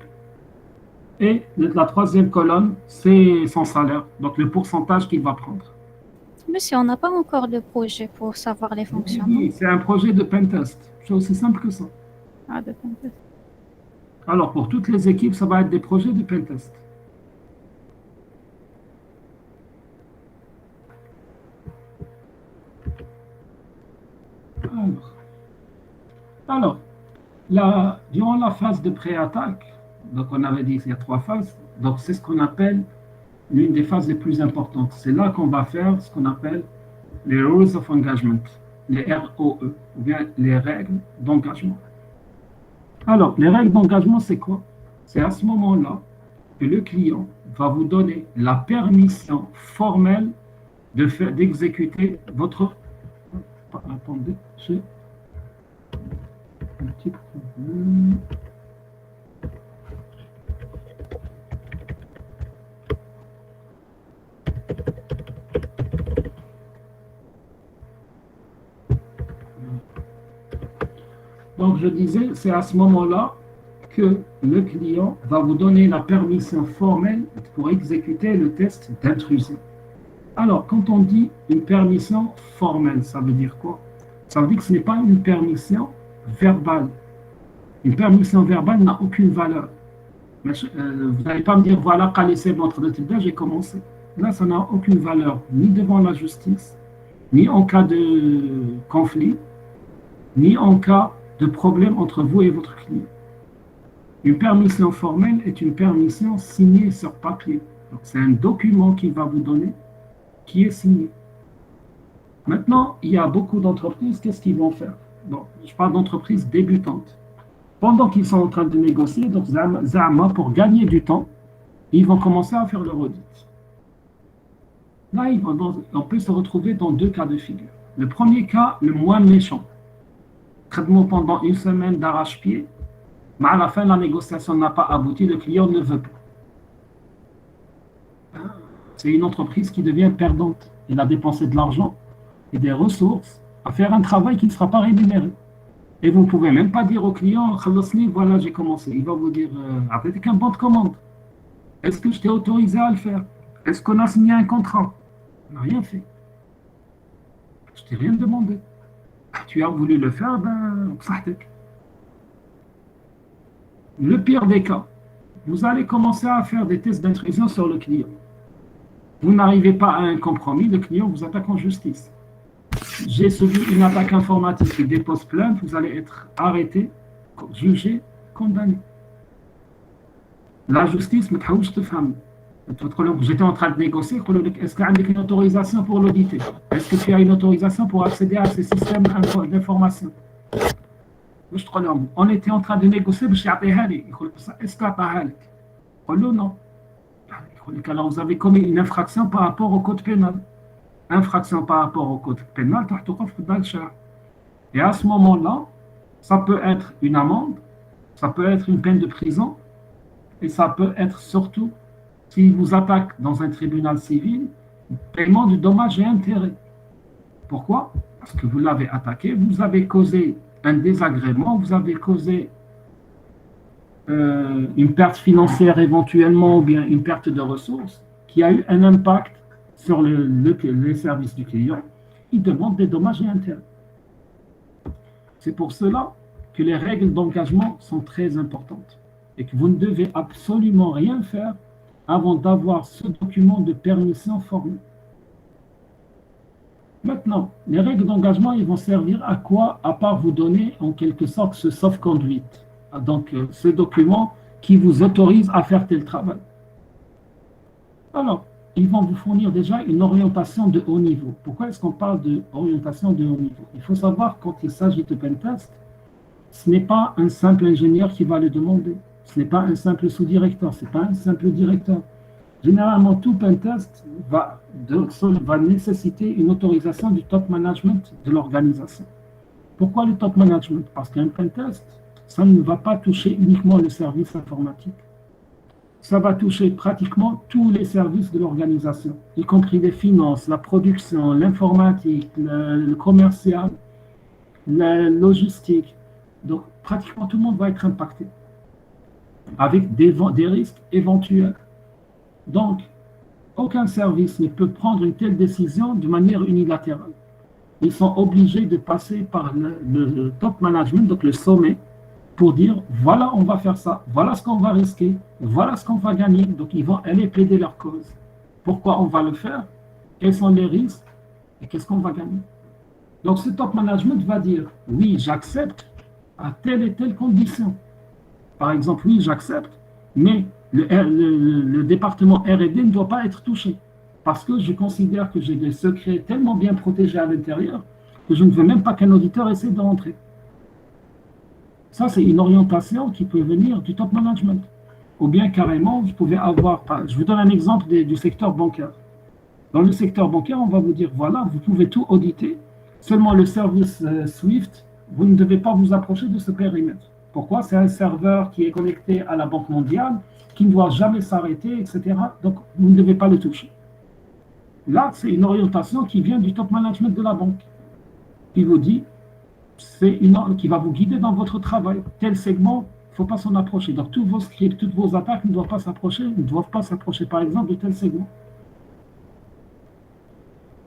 Et la 3e colonne, c'est son salaire, donc le pourcentage qu'il va prendre. Monsieur, on n'a pas encore de projet pour savoir les fonctions. Oui, c'est un projet de pentest. C'est aussi simple que ça. Ah, de pentest. Alors, pour toutes les équipes, ça va être des projets de pentest. Alors durant la phase de pré-attaque, donc on avait dit qu'il y a 3 phases, donc c'est ce qu'on appelle l'une des phases les plus importantes. C'est là qu'on va faire ce qu'on appelle les Rules of Engagement, les ROE, ou bien les règles d'engagement. Alors, les règles d'engagement, c'est quoi? C'est à ce moment-là que le client va vous donner la permission formelle d'exécuter votre... Attendez, j'ai un petit problème. Donc, je disais, c'est à ce moment-là que le client va vous donner la permission formelle pour exécuter le test d'intrusion. Alors, quand on dit une permission formelle, ça veut dire quoi? Ça veut dire que ce n'est pas une permission verbale. Une permission verbale n'a aucune valeur. Mais, vous n'allez pas me dire, voilà, c'est votre étude, j'ai commencé. Là, ça n'a aucune valeur, ni devant la justice, ni en cas de conflit, ni en cas de problème entre vous et votre client. Une permission formelle est une permission signée sur papier. C'est un document qu'il va vous donner qui est signé. Maintenant, il y a beaucoup d'entreprises, qu'est-ce qu'ils vont faire? Bon, je parle d'entreprises débutantes. Pendant qu'ils sont en train de négocier, donc Zama, pour gagner du temps, ils vont commencer à faire leur audit. Là, on peut se retrouver dans deux cas de figure. Le premier cas, le moins méchant. Traitement pendant une semaine d'arrache-pied, mais à la fin, la négociation n'a pas abouti, le client ne veut pas. C'est une entreprise qui devient perdante. Il a dépensé de l'argent et des ressources à faire un travail qui ne sera pas rémunéré. Et vous ne pouvez même pas dire au client, voilà, j'ai commencé. Il va vous dire, avec un bon de commande. Est-ce que je t'ai autorisé à le faire? Est-ce qu'on a signé un contrat? On n'a rien fait. Je t'ai rien demandé. Tu as voulu le faire, ça t'est. Le pire des cas, vous allez commencer à faire des tests d'intrusion sur le client. Vous n'arrivez pas à un compromis, le client vous attaque en justice. J'ai subi une attaque informatique qui dépose plainte, vous allez être arrêté, jugé, condamné. La justice, j'étais en train de négocier, est-ce qu'il y a une autorisation pour l'auditer? Est-ce que tu as une autorisation pour accéder à ces systèmes d'information? On était en train de négocier, est-ce que non? Alors vous avez commis une infraction par rapport au code pénal. Infraction par rapport au code pénal, et à ce moment-là, ça peut être une amende, ça peut être une peine de prison, et ça peut être surtout, s'il vous attaque dans un tribunal civil, paiement de dommages et intérêts. Pourquoi? Parce que vous l'avez attaqué, vous avez causé un désagrément, vous avez causé une perte financière éventuellement, ou bien une perte de ressources, qui a eu un impact sur les services du client. Il demande des dommages et intérêts. C'est pour cela que les règles d'engagement sont très importantes et que vous ne devez absolument rien faire avant d'avoir ce document de permission formelle. Maintenant, les règles d'engagement, ils vont servir à quoi? À part vous donner en quelque sorte ce sauf-conduite. Donc, ce document qui vous autorise à faire tel travail. Alors, ils vont vous fournir déjà une orientation de haut niveau. Pourquoi est-ce qu'on parle d'orientation de haut niveau? Il faut savoir, quand il s'agit de pentest, ce n'est pas un simple ingénieur qui va le demander. Ce n'est pas un simple sous-directeur, ce n'est pas un simple directeur. Généralement, tout pentest va nécessiter une autorisation du top management de l'organisation. Pourquoi le top management? Parce qu'un pentest, ça ne va pas toucher uniquement le service informatique. Ça va toucher pratiquement tous les services de l'organisation, y compris les finances, la production, l'informatique, le commercial, la logistique. Donc, pratiquement tout le monde va être impacté, avec des risques éventuels. Donc, aucun service ne peut prendre une telle décision de manière unilatérale. Ils sont obligés de passer par le top management, donc le sommet, pour dire, voilà, on va faire ça, voilà ce qu'on va risquer, voilà ce qu'on va gagner. Donc, ils vont aller plaider leur cause. Pourquoi on va le faire? Quels sont les risques? Et qu'est-ce qu'on va gagner? Donc, ce top management va dire, oui, j'accepte à telle et telle condition. Par exemple, oui, j'accepte, mais le département R&D ne doit pas être touché. Parce que je considère que j'ai des secrets tellement bien protégés à l'intérieur que je ne veux même pas qu'un auditeur essaie de rentrer. Ça, c'est une orientation qui peut venir du top management. Ou bien carrément, vous pouvez avoir... Je vous donne un exemple du secteur bancaire. Dans le secteur bancaire, on va vous dire, voilà, vous pouvez tout auditer. Seulement le service SWIFT, vous ne devez pas vous approcher de ce périmètre. Pourquoi? C'est un serveur qui est connecté à la Banque mondiale, qui ne doit jamais s'arrêter, etc. Donc, vous ne devez pas le toucher. Là, c'est une orientation qui vient du top management de la banque. Qui vous dit, qui va vous guider dans votre travail. Tel segment, Il ne faut pas s'en approcher. Donc, tous vos scripts, toutes vos attaques ne doivent pas s'approcher, par exemple, de tel segment.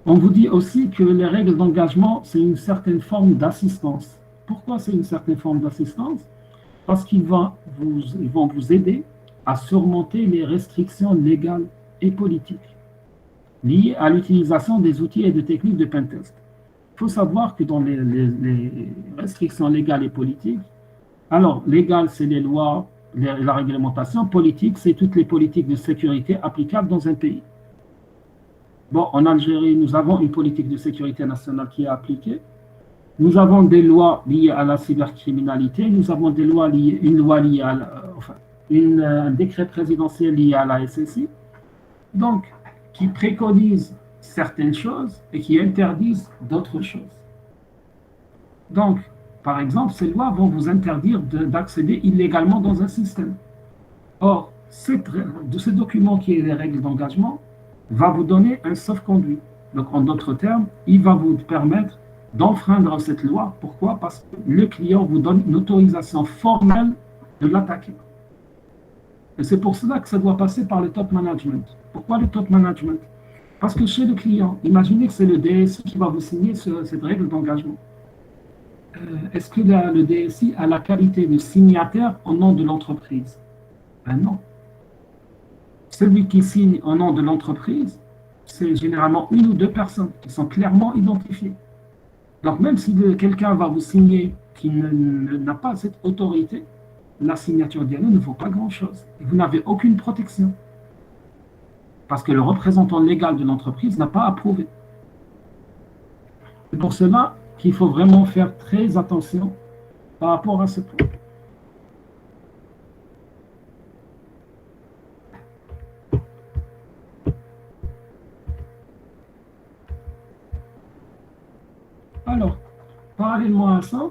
On vous dit aussi que les règles d'engagement, c'est une certaine forme d'assistance. Pourquoi c'est une certaine forme d'assistance? Parce qu'ils vont vous aider à surmonter les restrictions légales et politiques liées à l'utilisation des outils et des techniques de pentest. Il faut savoir que dans les restrictions légales et politiques, alors, légal, c'est les lois, la réglementation. Politique, c'est toutes les politiques de sécurité applicables dans un pays. Bon, en Algérie, nous avons une politique de sécurité nationale qui est appliquée. Nous avons des lois liées à la cybercriminalité. Nous avons des lois une loi liée à un décret présidentiel lié à la SSI. Donc, qui préconise certaines choses et qui interdisent d'autres choses. Donc, par exemple, ces lois vont vous interdire d'accéder illégalement dans un système. Or, ce document qui est les règles d'engagement va vous donner un sauf-conduit. Donc, en d'autres termes, il va vous permettre d'enfreindre cette loi. Pourquoi? Parce que le client vous donne une autorisation formelle de l'attaquer. Et c'est pour cela que ça doit passer par le top management. Pourquoi le top management? Parce que chez le client, imaginez que c'est le DSI qui va vous signer cette règle d'engagement. Est-ce que le DSI a la qualité de signataire au nom de l'entreprise? Ben non. Celui qui signe au nom de l'entreprise, c'est généralement une ou deux personnes qui sont clairement identifiées. Donc même si quelqu'un va vous signer qui n'a pas cette autorité, la signature dialogue ne vaut pas grand-chose. Vous n'avez aucune protection. Parce que le représentant légal de l'entreprise n'a pas approuvé. C'est pour cela qu'il faut vraiment faire très attention par rapport à ce point. Alors, parallèlement à ça,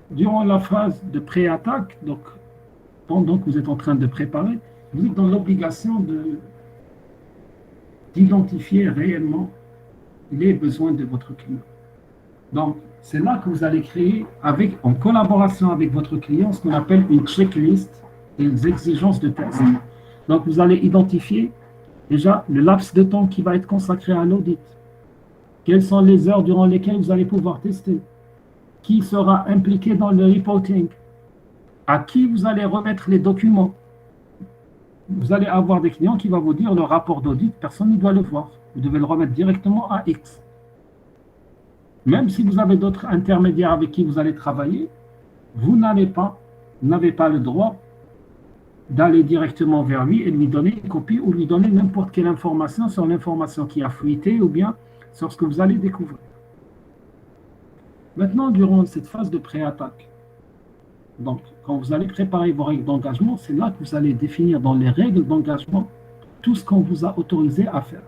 durant la phase de pré-attaque, donc pendant que vous êtes en train de préparer, vous êtes dans l'obligation d'identifier réellement les besoins de votre client. Donc, c'est là que vous allez créer, en collaboration avec votre client, ce qu'on appelle une checklist des exigences de test. Donc, vous allez identifier déjà le laps de temps qui va être consacré à l'audit. Quelles sont les heures durant lesquelles vous allez pouvoir tester? Qui sera impliqué dans le reporting? À qui vous allez remettre les documents? Vous allez avoir des clients qui vont vous dire le rapport d'audit, personne ne doit le voir. Vous devez le remettre directement à X. Même si vous avez d'autres intermédiaires avec qui vous allez travailler, vous n'avez pas le droit d'aller directement vers lui et lui donner une copie ou lui donner n'importe quelle information sur l'information qui a fuité ou bien sur ce que vous allez découvrir. Maintenant, durant cette phase de pré-attaque, donc quand vous allez préparer vos règles d'engagement, c'est là que vous allez définir dans les règles d'engagement tout ce qu'on vous a autorisé à faire.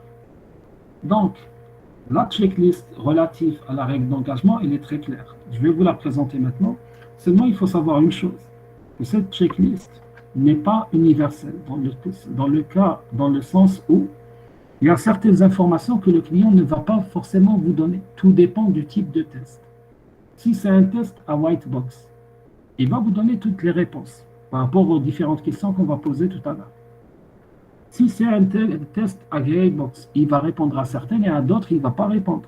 Donc, la checklist relative à la règle d'engagement, elle est très claire. Je vais vous la présenter maintenant. Seulement, il faut savoir une chose, que cette checklist n'est pas universelle dans le sens où il y a certaines informations que le client ne va pas forcément vous donner. Tout dépend du type de test. Si c'est un test à white box, il va vous donner toutes les réponses par rapport aux différentes questions qu'on va poser tout à l'heure. Si c'est un test à gray box, il va répondre à certaines et à d'autres, il ne va pas répondre.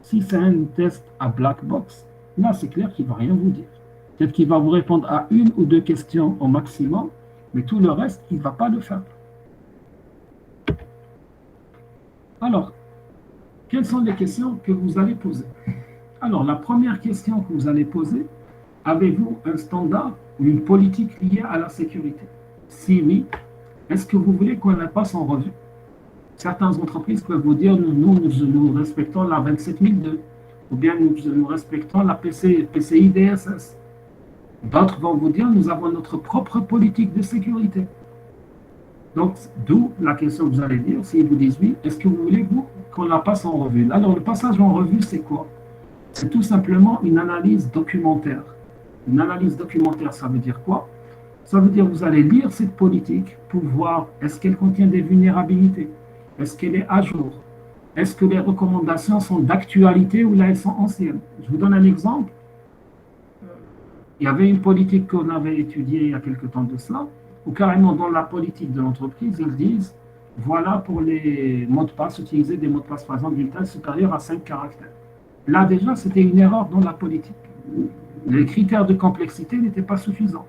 Si c'est un test à black box, là, c'est clair qu'il ne va rien vous dire. Peut-être qu'il va vous répondre à une ou deux questions au maximum, mais tout le reste, il ne va pas le faire. Alors, quelles sont les questions que vous allez poser? Alors, la première question que vous allez poser, avez-vous un standard ou une politique liée à la sécurité? Si oui, est-ce que vous voulez qu'on la passe en revue? Certaines entreprises peuvent vous dire, nous respectons la 27002, ou bien nous respectons la PCI DSS. D'autres vont vous dire, nous avons notre propre politique de sécurité. Donc, d'où la question que vous allez dire, s'ils vous disent oui, est-ce que vous voulez qu'on la passe en revue? Alors, le passage en revue, c'est quoi? C'est tout simplement une analyse documentaire. Une analyse documentaire, ça veut dire quoi? Ça veut dire que vous allez lire cette politique pour voir est-ce qu'elle contient des vulnérabilités? Est-ce qu'elle est à jour? Est-ce que les recommandations sont d'actualité ou là elles sont anciennes? Je vous donne un exemple. il y avait une politique qu'on avait étudiée il y a quelque temps de cela, où carrément dans la politique de l'entreprise, ils disent, voilà pour les mots de passe, utiliser des mots de passe, par exemple, d'une taille supérieure à 5 caractères. Là déjà, c'était une erreur dans la politique. Les critères de complexité n'étaient pas suffisants.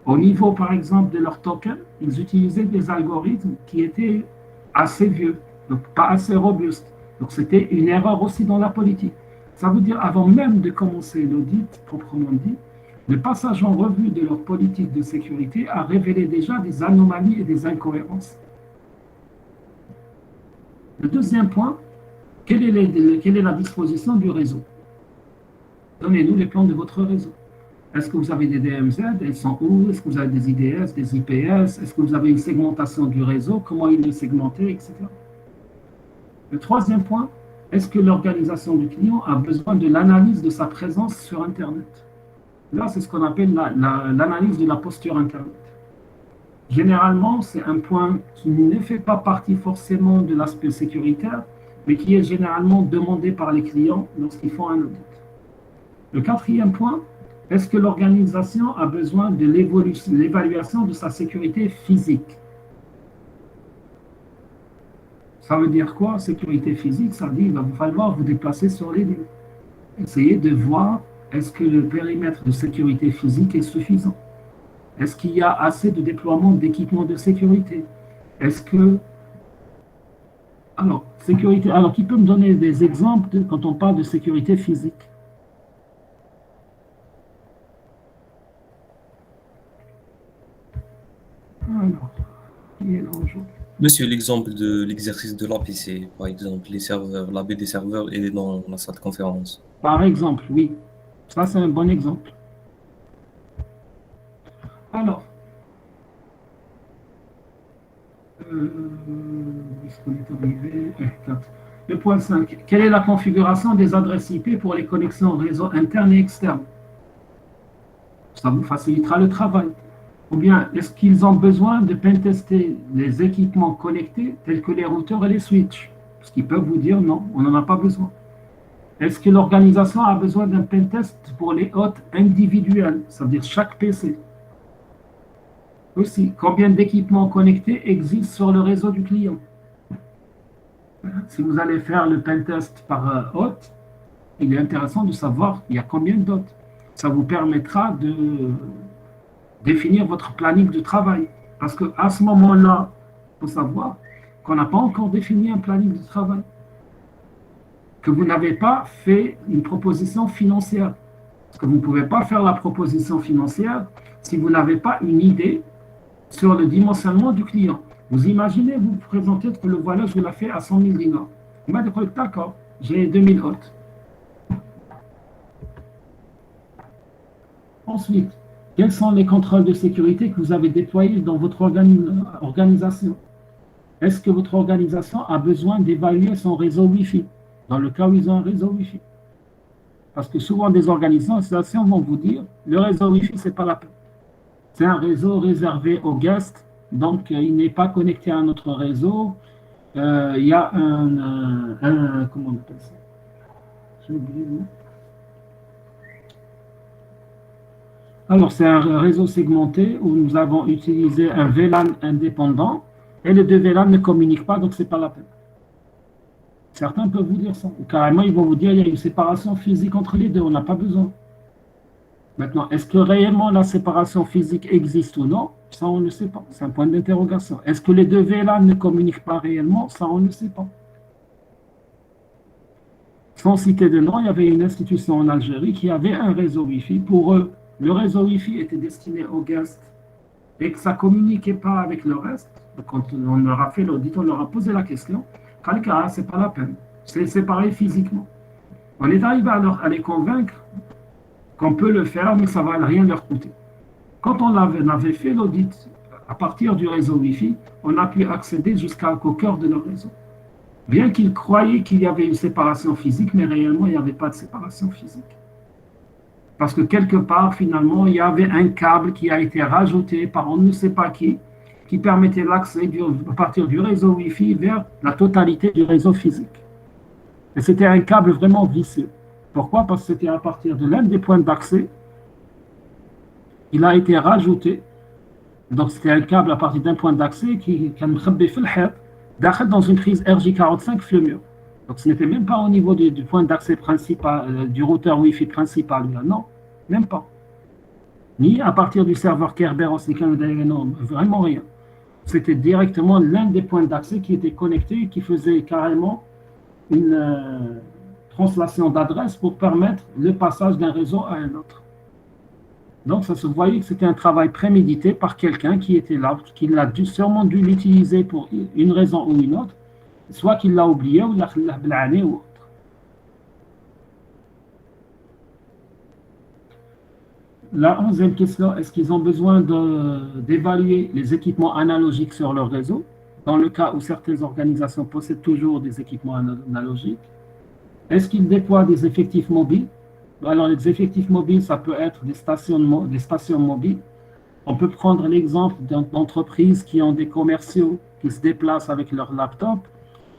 Au niveau, par exemple, de leurs tokens, ils utilisaient des algorithmes qui étaient assez vieux, donc pas assez robustes. Donc c'était une erreur aussi dans la politique. Ça veut dire, avant même de commencer l'audit proprement dit, le passage en revue de leur politique de sécurité a révélé déjà des anomalies et des incohérences. Le deuxième point, quelle est la disposition du réseau? Donnez-nous les plans de votre réseau. Est-ce que vous avez des DMZ? Elles sont où? Est-ce que vous avez des IDS, des IPS? Est-ce que vous avez une segmentation du réseau? Comment il est segmenté, etc. Le troisième point, est-ce que l'organisation du client a besoin de l'analyse de sa présence sur Internet? Là, c'est ce qu'on appelle l'analyse de la posture Internet. Généralement, c'est un point qui ne fait pas partie forcément de l'aspect sécuritaire, mais qui est généralement demandé par les clients lorsqu'ils font un audit. Le quatrième point, est-ce que l'organisation a besoin de l'évaluation de sa sécurité physique? Ça veut dire quoi, sécurité physique? Ça veut dire qu'il va falloir vous déplacer sur les lieux. Essayez de voir, est-ce que le périmètre de sécurité physique est suffisant? Est-ce qu'il y a assez de déploiement d'équipements de sécurité? Est-ce que... Alors, sécurité... Alors, qui peut me donner des exemples quand on parle de sécurité physique? Alors, qui est là aujourd'hui? Monsieur, l'exemple de l'exercice de l'APC, par exemple, les serveurs, l'AB des serveurs et dans la salle de conférence. Par exemple, oui. Ça, c'est un bon exemple. Alors, est-ce qu'on est arrivé? Le point 5. Quelle est la configuration des adresses IP pour les connexions réseau interne et externe? Ça vous facilitera le travail. Ou bien, est-ce qu'ils ont besoin de pentester les équipements connectés tels que les routeurs et les switches? Parce qu'ils peuvent vous dire non, on n'en a pas besoin. Est-ce que l'organisation a besoin d'un pentest pour les hôtes individuels, c'est-à-dire chaque PC? Aussi, combien d'équipements connectés existent sur le réseau du client? Si vous allez faire le pentest par hôte, il est intéressant de savoir il y a combien d'hôtes. Ça vous permettra de définir votre planning de travail. Parce qu'à ce moment-là, il faut savoir qu'on n'a pas encore défini un planning de travail. Que vous n'avez pas fait une proposition financière. Parce que vous ne pouvez pas faire la proposition financière si vous n'avez pas une idée sur le dimensionnement du client. Vous imaginez, vous vous présentez que le voilà, je l'ai fait à 100 000 dinars. Il m'a dit, d'accord, j'ai 2000 hôtes. Ensuite, quels sont les contrôles de sécurité que vous avez déployés dans votre organisation? Est-ce que votre organisation a besoin d'évaluer son réseau Wi-Fi, dans le cas où ils ont un réseau Wi-Fi? Parce que souvent, des organisations vont vous dire, le réseau Wi-Fi, ce n'est pas la peine. C'est un réseau réservé aux guests, donc il n'est pas connecté à notre réseau. Il y a comment on appelle ça? J'ai oublié le nom. Alors, c'est un réseau segmenté où nous avons utilisé un VLAN indépendant et les deux VLAN ne communiquent pas, donc ce n'est pas la peine. Certains peuvent vous dire ça. Ou carrément, ils vont vous dire qu'il y a une séparation physique entre les deux, on n'a pas besoin. Maintenant, est-ce que réellement la séparation physique existe ou non? Ça, on ne sait pas. C'est un point d'interrogation. Est-ce que les deux VLAN ne communiquent pas réellement? Ça, on ne sait pas. Sans citer de nom, il y avait une institution en Algérie qui avait un réseau Wi-Fi. Pour eux, le réseau Wi-Fi était destiné aux guests et que ça ne communiquait pas avec le reste. Donc, quand on leur a fait l'audit, on leur a posé la question. Quelqu'un, ce n'est pas la peine. C'est séparé physiquement. On est arrivé à les convaincre qu'on peut le faire, mais ça ne va rien leur coûter. Quand on avait fait l'audit à partir du réseau Wi-Fi, on a pu accéder jusqu'au cœur de leur réseau. Bien qu'ils croyaient qu'il y avait une séparation physique, mais réellement, il n'y avait pas de séparation physique. Parce que quelque part, finalement, il y avait un câble qui a été rajouté par on ne sait pas qui permettait l'accès à partir du réseau Wi-Fi vers la totalité du réseau physique. Et c'était un câble vraiment vicieux. Pourquoi? Parce que c'était à partir de l'un des points d'accès il a été rajouté. Donc, c'était un câble à partir d'un point d'accès qui a dans une prise RJ45 le mur. Donc, ce n'était même pas au niveau du point d'accès principal, du routeur Wi-Fi principal. Non, même pas. Ni à partir du serveur Kerberos, non, vraiment rien. C'était directement l'un des points d'accès qui était connecté et qui faisait carrément une translation d'adresse pour permettre le passage d'un réseau à un autre. Donc, ça se voyait que c'était un travail prémédité par quelqu'un qui était là, qui l'a sûrement dû l'utiliser pour une raison ou une autre, soit qu'il l'a oublié ou l'a blâné ou autre. La 11e question, est-ce qu'ils ont besoin d'évaluer les équipements analogiques sur leur réseau, dans le cas où certaines organisations possèdent toujours des équipements analogiques? Est-ce qu'ils déploient des effectifs mobiles? Alors, les effectifs mobiles, ça peut être des stations mobiles. On peut prendre l'exemple d'entreprises qui ont des commerciaux qui se déplacent avec leur laptop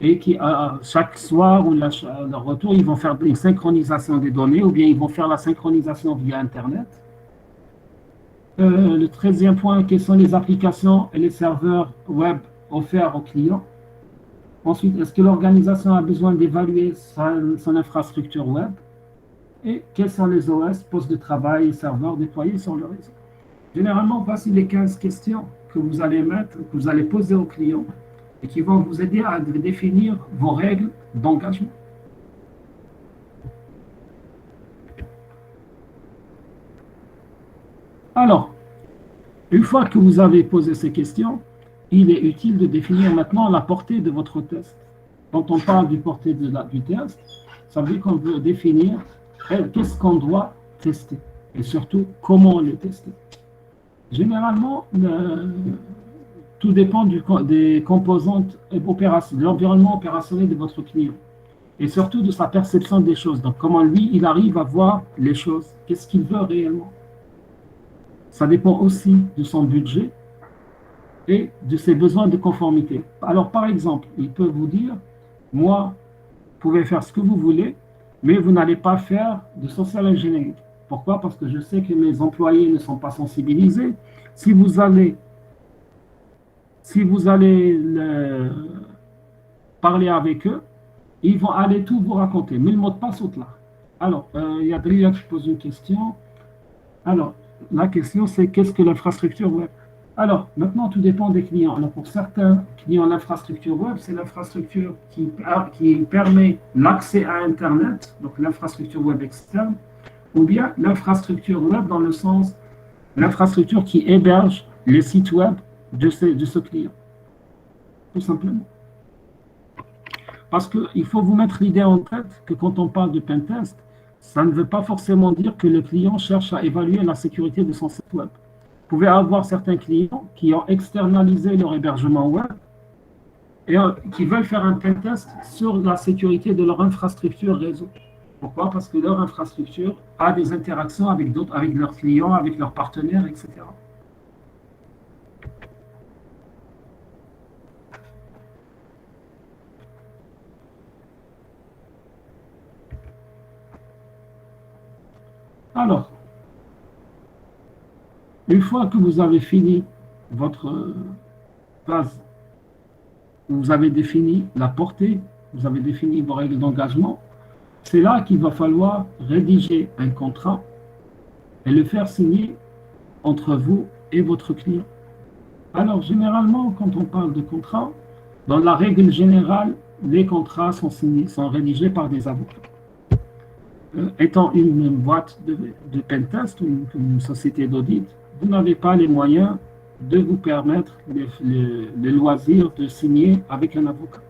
et qui, chaque soir ou leur retour, ils vont faire une synchronisation des données ou bien ils vont faire la synchronisation via Internet. Le 13e point, quelles sont les applications et les serveurs web offerts aux clients? Ensuite, est-ce que l'organisation a besoin d'évaluer son infrastructure web? Et quels sont les OS, postes de travail et serveurs déployés sur le réseau? Généralement, voici les 15 questions que vous allez mettre, que vous allez poser aux clients et qui vont vous aider à définir vos règles d'engagement. Alors, une fois que vous avez posé ces questions, il est utile de définir maintenant la portée de votre test. Quand on parle du portée du test, ça veut dire qu'on veut définir qu'est-ce qu'on doit tester et surtout comment le tester. Généralement, tout dépend des composantes de l'environnement opérationnel de votre client et surtout de sa perception des choses. Donc, comment lui, il arrive à voir les choses, qu'est-ce qu'il veut réellement. Ça dépend aussi de son budget et de ses besoins de conformité. Alors, par exemple, il peut vous dire, moi, vous pouvez faire ce que vous voulez, mais vous n'allez pas faire de social engineering. Pourquoi? Parce que je sais que mes employés ne sont pas sensibilisés. Si vous allez parler avec eux, ils vont aller tout vous raconter, mais le mot de passe saute là. Alors, il y a Dria qui pose une question. Alors, la question, c'est qu'est-ce que l'infrastructure web? Alors, maintenant, tout dépend des clients. Alors, pour certains clients, l'infrastructure web, c'est l'infrastructure qui permet l'accès à Internet, donc l'infrastructure web externe, ou bien l'infrastructure web dans le sens, l'infrastructure qui héberge les sites web de ce client. Tout simplement. Parce qu'il faut vous mettre l'idée en tête que quand on parle de pentest, ça ne veut pas forcément dire que le client cherche à évaluer la sécurité de son site web. Vous pouvez avoir certains clients qui ont externalisé leur hébergement web et qui veulent faire un pentest sur la sécurité de leur infrastructure réseau. Pourquoi? Parce que leur infrastructure a des interactions avec leurs clients, avec leurs partenaires, etc. Alors, une fois que vous avez fini votre phase, vous avez défini la portée, vous avez défini vos règles d'engagement, c'est là qu'il va falloir rédiger un contrat et le faire signer entre vous et votre client. Alors, généralement, quand on parle de contrat, dans la règle générale, les contrats sont signés, sont rédigés par des avocats. Étant une boîte de pentest ou une société d'audit, vous n'avez pas les moyens de vous permettre le loisir de signer avec un avocat.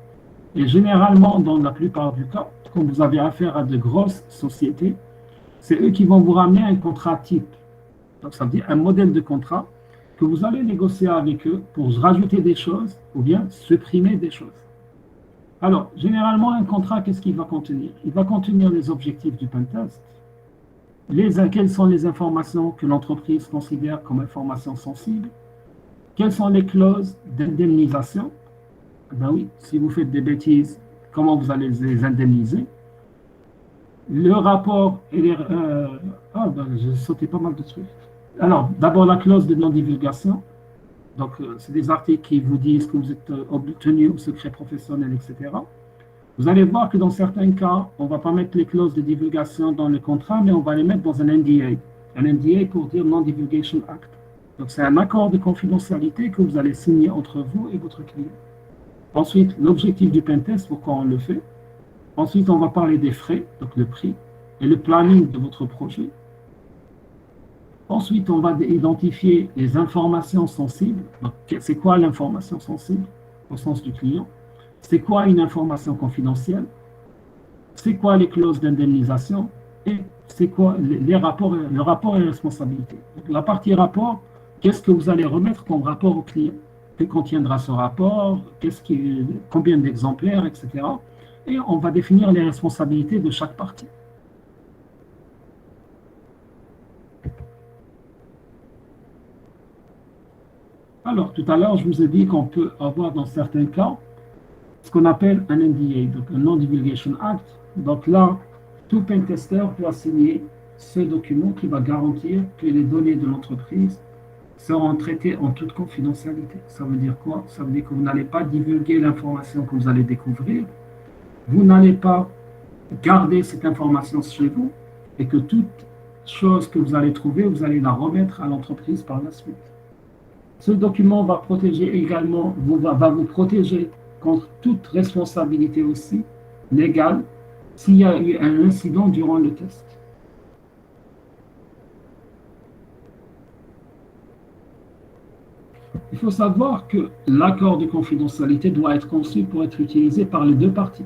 Et généralement, dans la plupart du cas, quand vous avez affaire à de grosses sociétés, c'est eux qui vont vous ramener un contrat type. Donc, ça veut dire un modèle de contrat que vous allez négocier avec eux pour rajouter des choses ou bien supprimer des choses. Alors, généralement, un contrat, qu'est-ce qu'il va contenir? Il va contenir les objectifs du pentest, quelles sont les informations que l'entreprise considère comme informations sensibles, quelles sont les clauses d'indemnisation. Ben oui, si vous faites des bêtises, comment vous allez les indemniser? Le rapport et les... j'ai sauté pas mal de trucs. Alors, d'abord, la clause de non-divulgation. Donc, c'est des articles qui vous disent que vous êtes tenu au secret professionnel, etc. Vous allez voir que dans certains cas, on ne va pas mettre les clauses de divulgation dans le contrat, mais on va les mettre dans un NDA. Un NDA pour dire Non-Divulgation Act. Donc, c'est un accord de confidentialité que vous allez signer entre vous et votre client. Ensuite, l'objectif du pentest, pourquoi on le fait. Ensuite, on va parler des frais, donc le prix, et le planning de votre projet. Ensuite, on va identifier les informations sensibles. C'est quoi l'information sensible au sens du client? C'est quoi une information confidentielle? C'est quoi les clauses d'indemnisation? Et c'est quoi le rapport et les responsabilités? Donc, la partie rapport, qu'est-ce que vous allez remettre comme rapport au client? Que contiendra ce rapport? Combien d'exemplaires, etc. Et on va définir les responsabilités de chaque partie. Alors, tout à l'heure, je vous ai dit qu'on peut avoir dans certains cas ce qu'on appelle un NDA, donc un Non-Divulgation Act. Donc là, tout pentester doit signer ce document qui va garantir que les données de l'entreprise seront traitées en toute confidentialité. Ça veut dire quoi? Ça veut dire que vous n'allez pas divulguer l'information que vous allez découvrir, vous n'allez pas garder cette information chez vous, et que toute chose que vous allez trouver, vous allez la remettre à l'entreprise par la suite. Ce document va protéger également, va vous protéger contre toute responsabilité aussi légale s'il y a eu un incident durant le test. Il faut savoir que l'accord de confidentialité doit être conçu pour être utilisé par les deux parties.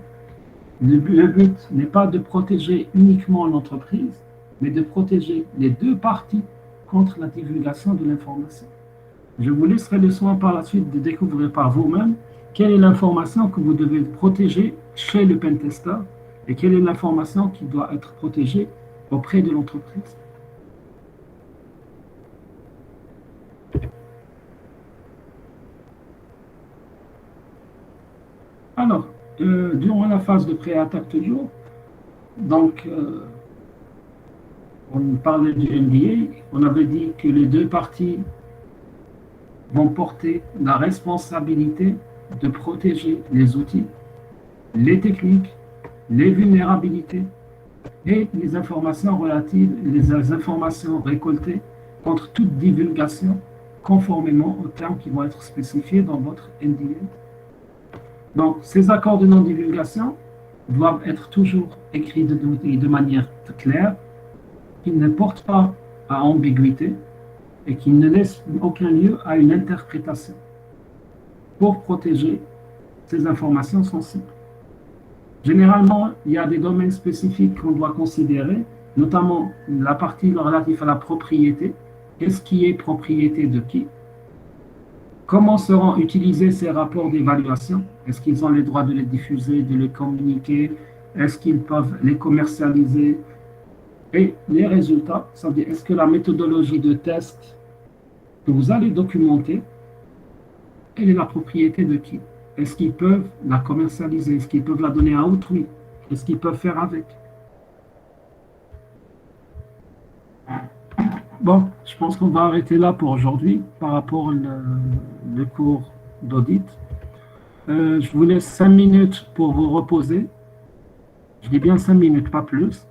Le but n'est pas de protéger uniquement l'entreprise, mais de protéger les deux parties contre la divulgation de l'information. Je vous laisserai le soin par la suite de découvrir par vous-même quelle est l'information que vous devez protéger chez le pentester et quelle est l'information qui doit être protégée auprès de l'entreprise. Alors, durant la phase de pré-attaque toujours, donc, on parlait du NDA, on avait dit que les deux parties vont porter la responsabilité de protéger les outils, les techniques, les vulnérabilités et les informations relatives, les informations récoltées contre toute divulgation conformément aux termes qui vont être spécifiés dans votre NDA. Donc, ces accords de non-divulgation doivent être toujours écrits de manière claire, qui ne portent pas à ambiguïté et qui ne laissent aucun lieu à une interprétation pour protéger ces informations sensibles. Généralement, il y a des domaines spécifiques qu'on doit considérer, notamment la partie relative à la propriété. Qu'est-ce qui est propriété de qui? Comment seront utilisés ces rapports d'évaluation? Est-ce qu'ils ont les droits de les diffuser, de les communiquer? Est-ce qu'ils peuvent les commercialiser? Et les résultats, ça veut dire, est-ce que la méthodologie de test que vous allez documenter, elle est la propriété de qui? Est-ce qu'ils peuvent la commercialiser? Est-ce qu'ils peuvent la donner à autrui? Qu'est-ce qu'ils peuvent faire avec? Bon, je pense qu'on va arrêter là pour aujourd'hui par rapport au cours d'audit. Je vous laisse 5 minutes pour vous reposer. Je dis bien 5 minutes, pas plus.